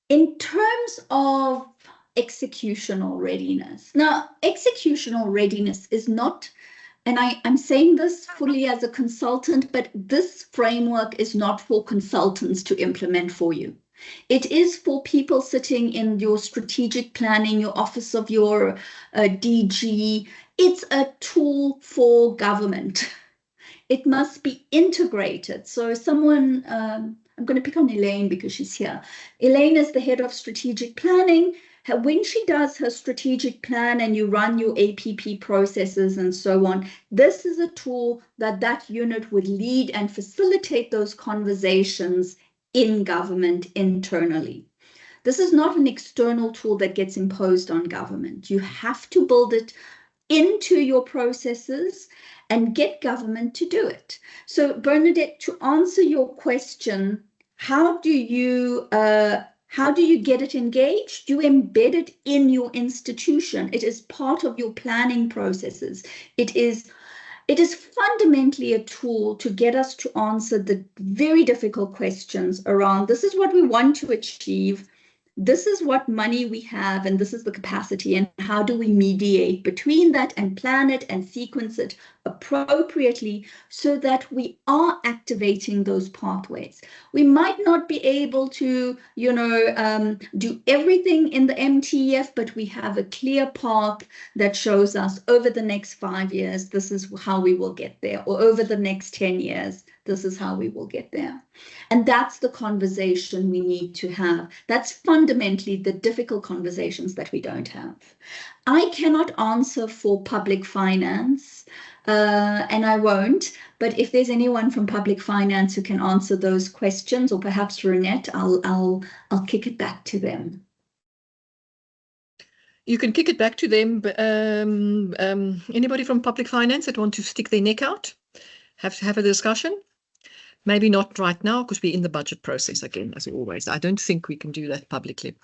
In terms of executional readiness, now executional readiness is not, and I'm saying this fully as a consultant, but this framework is not for consultants to implement for you. It is for people sitting in your strategic planning, your office of your DG. It's a tool for government. It must be integrated. So someone, I'm going to pick on Elaine because she's here. Elaine is the head of strategic planning. When she does her strategic plan and you run your APP processes and so on, this is a tool that unit would lead and facilitate those conversations in government internally. This is not an external tool that gets imposed on government. You have to build it into your processes and get government to do it. So Bernadette, to answer your question, how do you get it engaged? You embed it in your institution. It is part of your planning processes. It is It is fundamentally a tool to get us to answer the very difficult questions around this is what we want to achieve, this is what money we have, and this is the capacity, and how do we mediate between that and plan it and sequence it appropriately so that we are activating those pathways. We might not be able to, do everything in the MTF, but we have a clear path that shows us over the next 5 years, this is how we will get there, or over the next 10 years, this is how we will get there. And that's the conversation we need to have. That's fundamentally the difficult conversations that we don't have. I cannot answer for public finance, and I won't, but if there's anyone from public finance who can answer those questions, or perhaps Renette, I'll kick it back to them. You can kick it back to them, but anybody from public finance that want to stick their neck out, have a discussion? Maybe not right now, because we're in the budget process again, as always. I don't think we can do that publicly.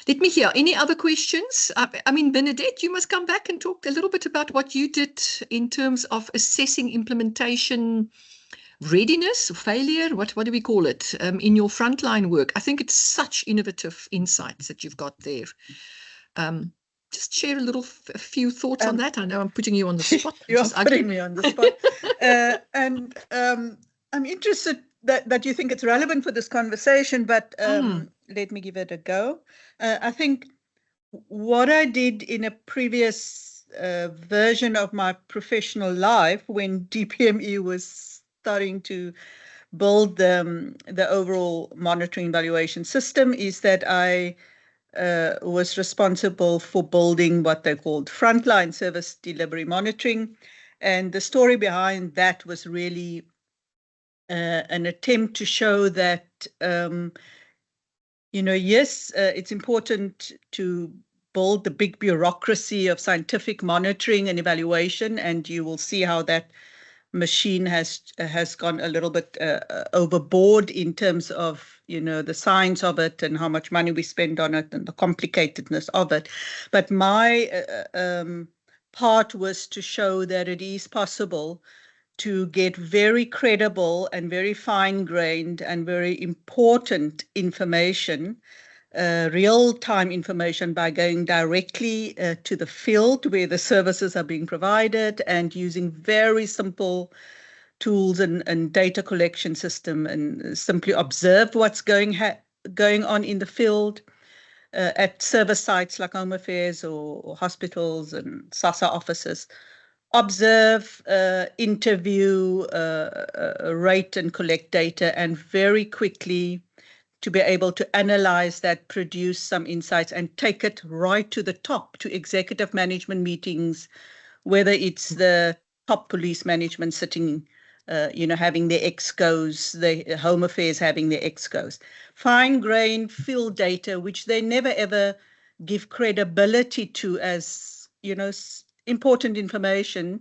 Let me hear. Any other questions? I mean, Bernadette, you must come back and talk a little bit about what you did in terms of assessing implementation readiness or failure. What do we call it in your frontline work? I think it's such innovative insights that you've got there. Just share a few thoughts on that. I know I'm putting you on the spot. You're putting me on the spot. I'm interested that you think it's relevant for this conversation, but let me give it a go. I think what I did in a previous version of my professional life, when DPME was starting to build the overall monitoring evaluation system, is that I was responsible for building what they called frontline service delivery monitoring. And the story behind that was really an attempt to show that, yes, it's important to build the big bureaucracy of scientific monitoring and evaluation, and you will see how that machine has gone a little bit overboard in terms of, the science of it and how much money we spend on it and the complicatedness of it. But my part was to show that it is possible to get very credible and very fine-grained and very important information, real-time information, by going directly to the field where the services are being provided and using very simple tools and data collection system, and simply observe what's going on in the field at service sites like Home Affairs or hospitals and SASSA offices. Observe, interview, rate and collect data, and very quickly to be able to analyze that, produce some insights, and take it right to the top, to executive management meetings, whether it's the top police management sitting, having their excos, the Home Affairs having their excos. Fine-grained field data, which they never ever give credibility to as, important information,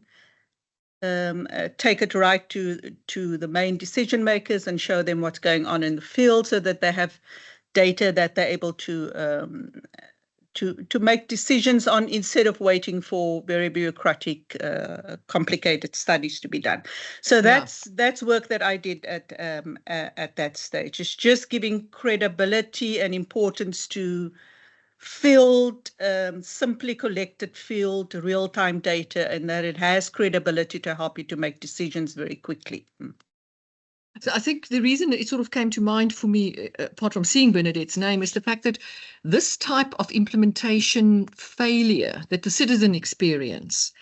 take it right to the main decision makers and show them what's going on in the field, so that they have data that they're able to make decisions on, instead of waiting for very bureaucratic, complicated studies to be done. So that's work that I did at that stage. It's just giving credibility and importance to field, simply collected field, real-time data, and that it has credibility to help you to make decisions very quickly. So I think the reason it sort of came to mind for me, apart from seeing Bernadette's name, is the fact that this type of implementation failure that the citizen experience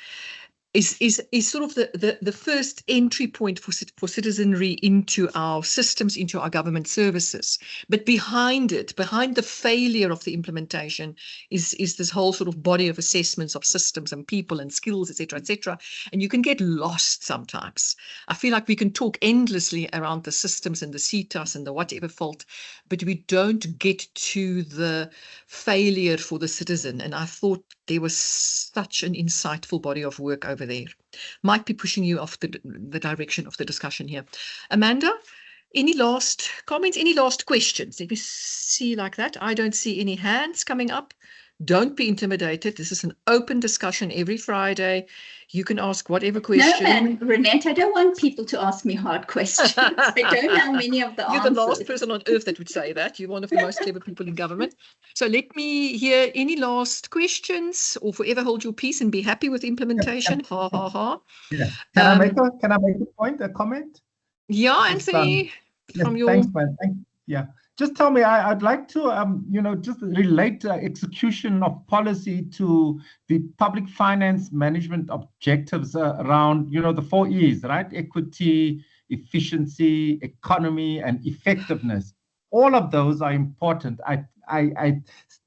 is sort of the first entry point for citizenry into our systems, into our government services. But behind it, behind the failure of the implementation, is this whole sort of body of assessments of systems and people and skills, etc., etc. And you can get lost sometimes. I feel like we can talk endlessly around the systems and the CETAs and the whatever fault, but we don't get to the failure for the citizen. And I thought there was such an insightful body of work over there. Might be pushing you off the direction of the discussion here. Amanda, any last comments, any last questions? Let me see like that. I don't see any hands coming up. Don't be intimidated. This is an open discussion every Friday. You can ask whatever No, question. and Renette, I don't want people to ask me hard questions. I don't know many of the You're answers. the last person on earth that would say that. You're one of the most clever people in government. So let me hear any last questions, or forever hold your peace and be happy with implementation. Ha, ha, ha. Yeah. Can I make a point, a comment? Yeah, Just, Anthony, from your... Thanks, man. Yeah. Just tell me, I'd like to, just relate execution of policy to the public finance management objectives around, the 4 E's, right? Equity, efficiency, economy, and effectiveness. All of those are important. I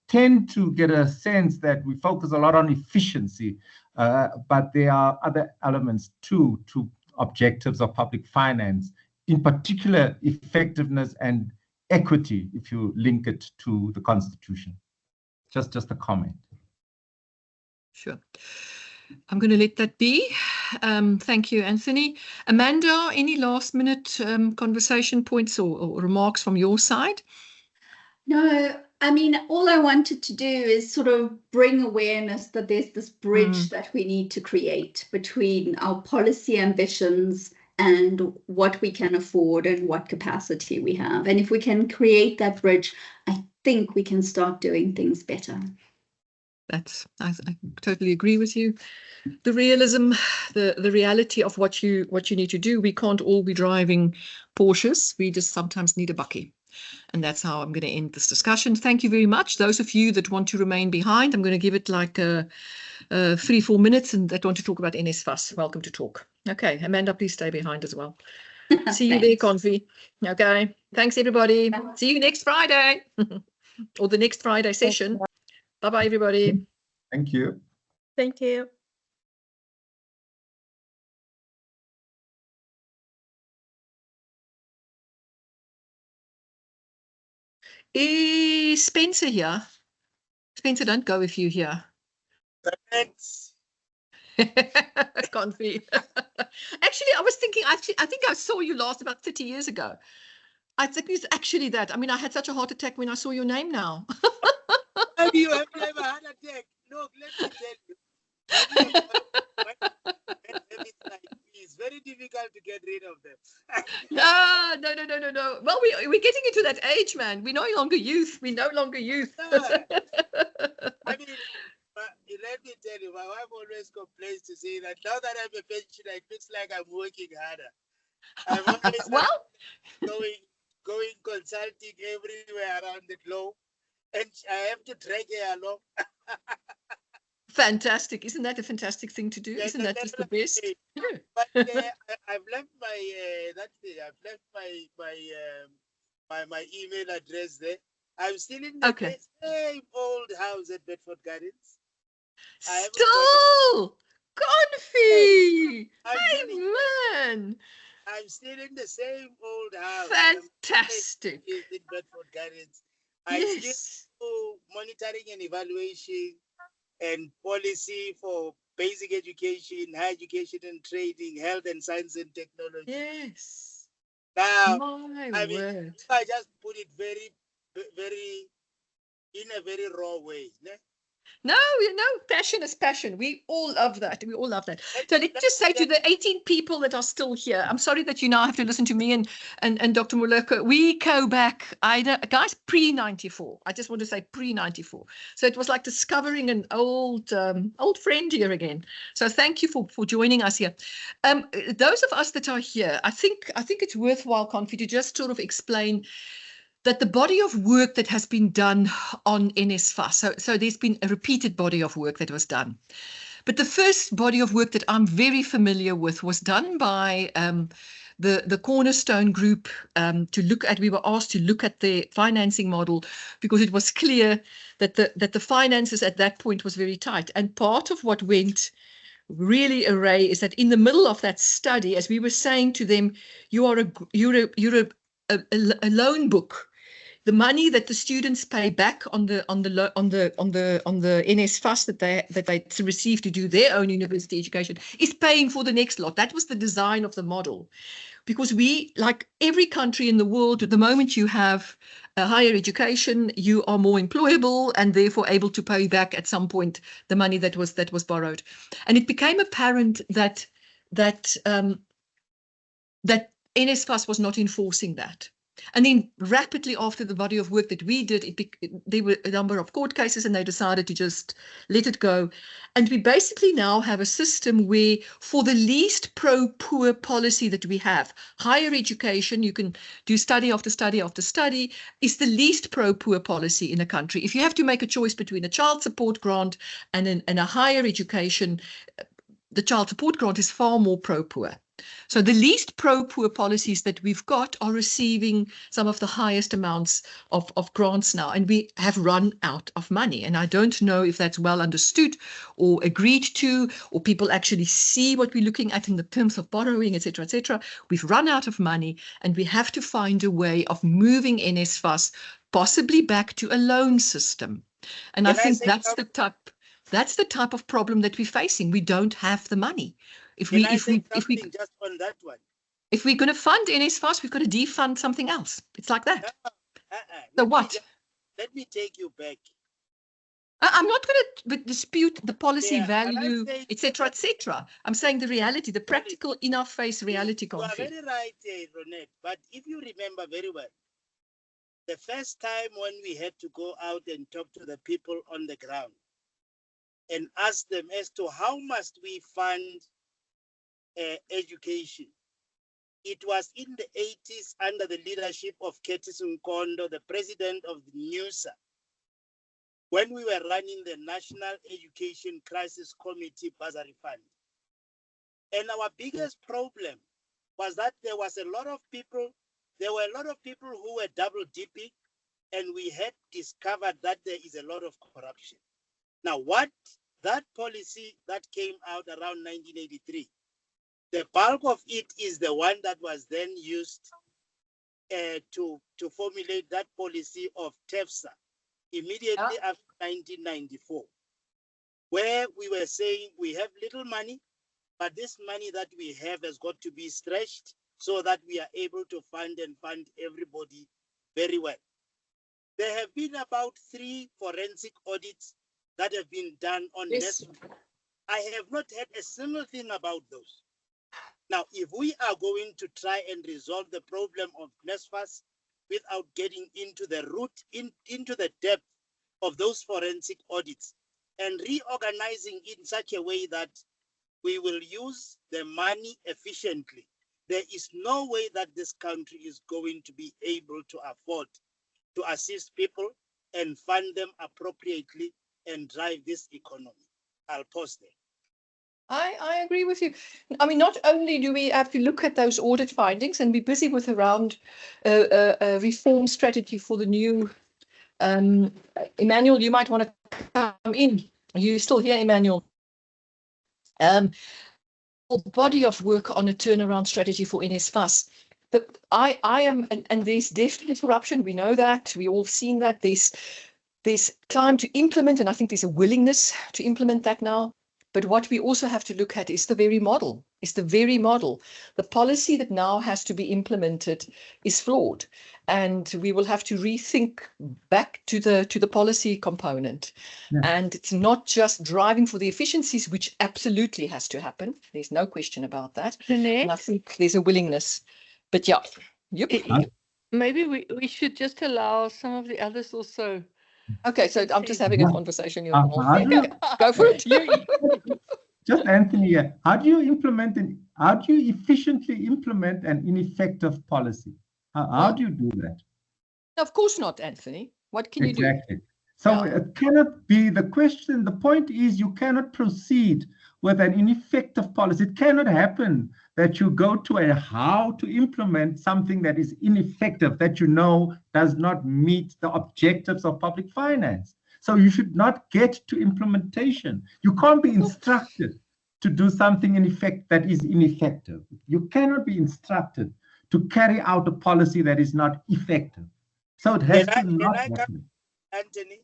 tend to get a sense that we focus a lot on efficiency, but there are other elements too to objectives of public finance, in particular effectiveness and equity, if you link it to the Constitution. Just a comment. Sure. I'm going to let that be. Thank you, Anthony. Amanda, any last minute conversation points or remarks from your side? No, I mean, all I wanted to do is sort of bring awareness that there's this bridge that we need to create between our policy ambitions and what we can afford and what capacity we have. And if we can create that bridge, I think we can start doing things better. I totally agree with you. The realism, the reality of what you need to do. We can't all be driving Porsches. We just sometimes need a bucky. And that's how I'm going to end this discussion. Thank you very much. Those of you that want to remain behind, I'm going to give it like 3-4 minutes, and that want to talk about NSFAS. Welcome to talk. Okay, Amanda, please stay behind as well. See you there, Confi. Okay, thanks everybody. See you next Friday or the next Friday session. Bye-bye, everybody. Thank you. Thank you. Is Spencer here? Spencer, don't go if you're here. Thanks. Confi. Actually, I was thinking, I think I saw you last about 30 years ago. I think it's actually that. I mean, I had such a heart attack when I saw your name now. Have you ever had a heart attack? Look, let me tell you. It's very difficult to get rid of them. No. Well, we're getting into that age, man. We're no longer youth. We're no longer youth. I mean, let me tell you, my wife always complains to say that now that I'm a pensioner, it looks like I'm working harder. I'm always going consulting everywhere around the globe, and I have to drag her along. Fantastic! Isn't that a fantastic thing to do? Yeah, isn't that just the best? But I've left my email address there. I'm still in the same old house at Bedford Gardens. Still, Confi! Hey, man! I'm still in the same old house. Fantastic. In Bedford Gardens. I'm still monitoring and evaluation and policy for basic education, higher education and training, health and science and technology. Yes. Now, I mean, I just put it in a very raw way. Ne? No, passion is passion. We all love that. We all love that. So let's just say to the 18 people that are still here, I'm sorry that you now have to listen to me and Dr. Moloko. We go back, guys, pre-94. I just want to say pre-94. So it was like discovering an old friend here again. So thank you for joining us here. Those of us that are here, I think it's worthwhile, Confi, to just sort of explain that the body of work that has been done on NSFAS, so there's been a repeated body of work that was done. But the first body of work that I'm very familiar with was done by the Cornerstone Group we were asked to look at the financing model because it was clear that the finances at that point was very tight. And part of what went really awry is that in the middle of that study, as we were saying to them, you're a loan book. the money that the students pay back on the NSFAS that they receive to do their own university education is paying for the next lot. That was the design of the model, because we, like every country in the world, at the moment you have a higher education, you are more employable and therefore able to pay back at some point the money that was borrowed. And it became apparent that NSFAS was not enforcing that. And then rapidly after the body of work that we did, there were a number of court cases and they decided to just let it go. And we basically now have a system where for the least pro-poor policy that we have, higher education, you can do study after study after study, is the least pro-poor policy in a country. If you have to make a choice between a child support grant and a higher education, the child support grant is far more pro-poor. So the least pro-poor policies that we've got are receiving some of the highest amounts of grants now, and we have run out of money. And I don't know if that's well understood or agreed to, or people actually see what we're looking at in the terms of borrowing, etc., etc. We've run out of money, and we have to find a way of moving NSFAS possibly back to a loan system. And I think that's the type of problem that we're facing. We don't have the money. If we're going to fund NSFAS, we've got to defund something else. It's like that. So what? Let me take you back. I'm not going to dispute the policy value, etc., etc. I'm saying the reality, the practical, in our face reality. You are very right, Ronette. But if you remember very well, the first time when we had to go out and talk to the people on the ground and ask them as to how must we fund education. It was in the 80s under the leadership of Curtis Nkondo, the president of the NUSA, when we were running the National Education Crisis Committee Bursary Fund. And our biggest problem was that there were a lot of people who were double dipping, and we had discovered that there is a lot of corruption. Now, what that policy that came out around 1983, the bulk of it is the one that was then used to formulate that policy of TEFSA immediately after 1994, where we were saying we have little money, but this money that we have has got to be stretched so that we are able to fund everybody very well. There have been about 3 forensic audits that have been done on NSFAS. I have not heard a single thing about those. Now, if we are going to try and resolve the problem of NSFAS without getting into the root, into the depth of those forensic audits and reorganizing in such a way that we will use the money efficiently, there is no way that this country is going to be able to afford to assist people and fund them appropriately and drive this economy. I'll pause there. I agree with you. I mean, not only do we have to look at those audit findings and be busy with around a reform strategy for the new, Emmanuel, you might want to come in. Are you still here, Emmanuel? Body of work on a turnaround strategy for NSFAS. But I am, and there's definitely corruption. We know that. We all seen that. There's time to implement, and I think there's a willingness to implement that now. But what we also have to look at is the very model. The policy that now has to be implemented is flawed, and we will have to rethink back to the policy component. Yeah. And it's not just driving for the efficiencies, which absolutely has to happen. There's no question about that. Jeanette? And I think there's a willingness. But yeah, maybe we should just allow some of the others also. Okay, so I'm just having a conversation. Go for it. Just Anthony, how do you efficiently implement an ineffective policy? How do you do that? Of course not, Anthony. What can you do? Exactly. So it cannot be the question. The point is you cannot proceed with an ineffective policy. It cannot happen that you go to how to implement something that is ineffective, that you know does not meet the objectives of public finance. So you should not get to implementation. You can't be instructed to do something that is ineffective. You cannot be instructed to carry out a policy that is not effective. So it has to Can not I come, happen. Anthony?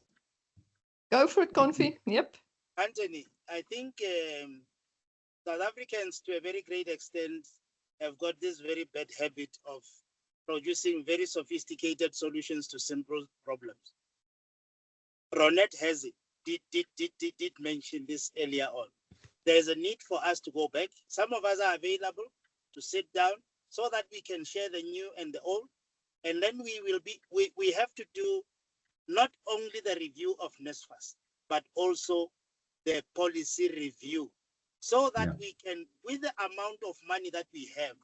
Go for it, Confi. Yep. Anthony, I think South Africans, to a very great extent, have got this very bad habit of producing very sophisticated solutions to simple problems. Ronette has it, did mention this earlier on. There's a need for us to go back. Some of us are available to sit down so that we can share the new and the old. And then we have to do not only the review of NSFAS, but also the policy review, so that we can, with the amount of money that we have,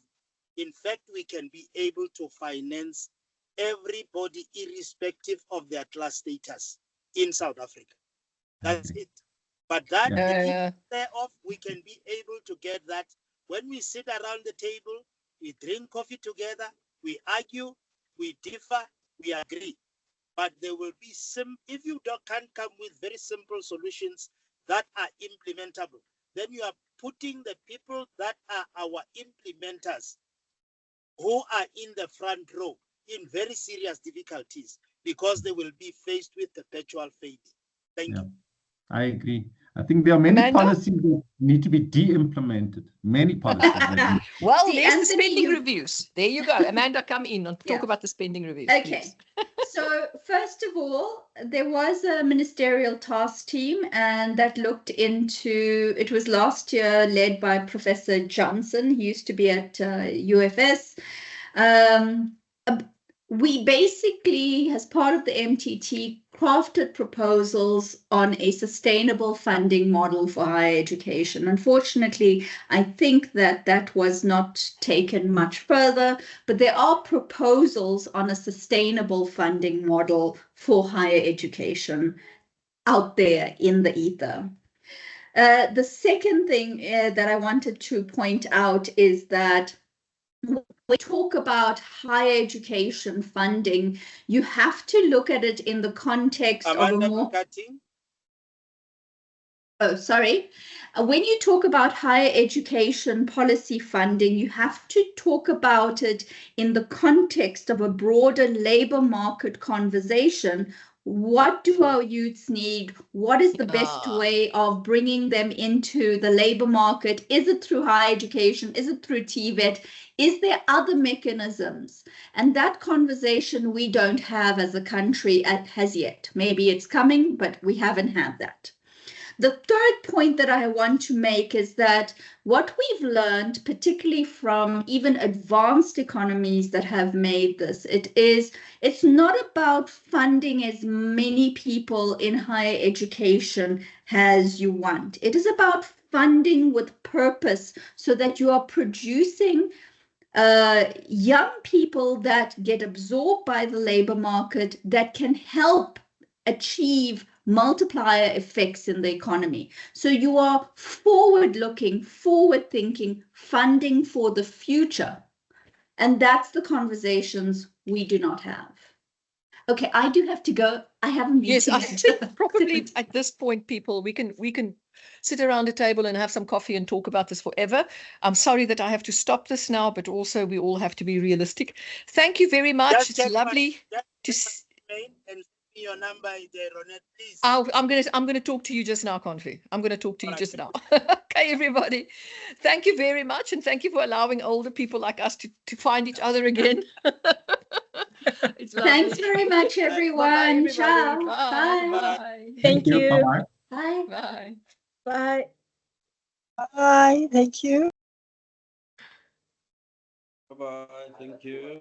in fact, we can be able to finance everybody irrespective of their class status in South Africa. That's it. But that thereof, we can be able to get that when we sit around the table, we drink coffee together, we argue, we differ, we agree. But there will be if you can't come with very simple solutions that are implementable, then you are putting the people that are our implementers, who are in the front row, in very serious difficulties, because they will be faced with perpetual failure. Thank you. I agree. I think there are many policies that need to be de-implemented. Many policies. Well, there's the spending reviews. There you go. Amanda, come in and talk about the spending reviews. Okay. So first of all, there was a ministerial task team, and that looked into, it was last year led by Professor Johnson. He used to be at UFS. We basically, as part of the MTT, crafted proposals on a sustainable funding model for higher education. Unfortunately, I think that was not taken much further, but there are proposals on a sustainable funding model for higher education out there in the ether. The second thing that I wanted to point out is that when we talk about higher education funding, you have to look at it in the context of a more... Oh, sorry. When you talk about higher education policy funding, you have to talk about it in the context of a broader labor market conversation. What do our youths need? What is the best way of bringing them into the labor market? Is it through higher education? Is it through TVET? Is there other mechanisms? And that conversation we don't have as a country as yet. Maybe it's coming, but we haven't had that. The third point that I want to make is that what we've learned, particularly from even advanced economies that have made this, it's not about funding as many people in higher education as you want. It is about funding with purpose so that you are producing young people that get absorbed by the labor market that can help achieve multiplier effects in the economy. So you are forward-looking, forward-thinking, funding for the future. And that's the conversations we do not have. Okay, I do have to go. I have a meeting. Yes, I think probably at this point, people, we can sit around a table and have some coffee and talk about this forever. I'm sorry that I have to stop this now, but also we all have to be realistic. Thank you very much. It's lovely to see. Your number there, Ronette, please. I'm gonna talk to you just now, Confi. I'm gonna talk to you just now. Okay, everybody. Thank you very much, and thank you for allowing older people like us to find each other again. It's lovely. Thanks very much, everyone. Bye, ciao. Bye. Bye. Bye. Thank you. Bye-bye. Bye. Bye. Bye. Bye. Thank you. Bye-bye. Thank you.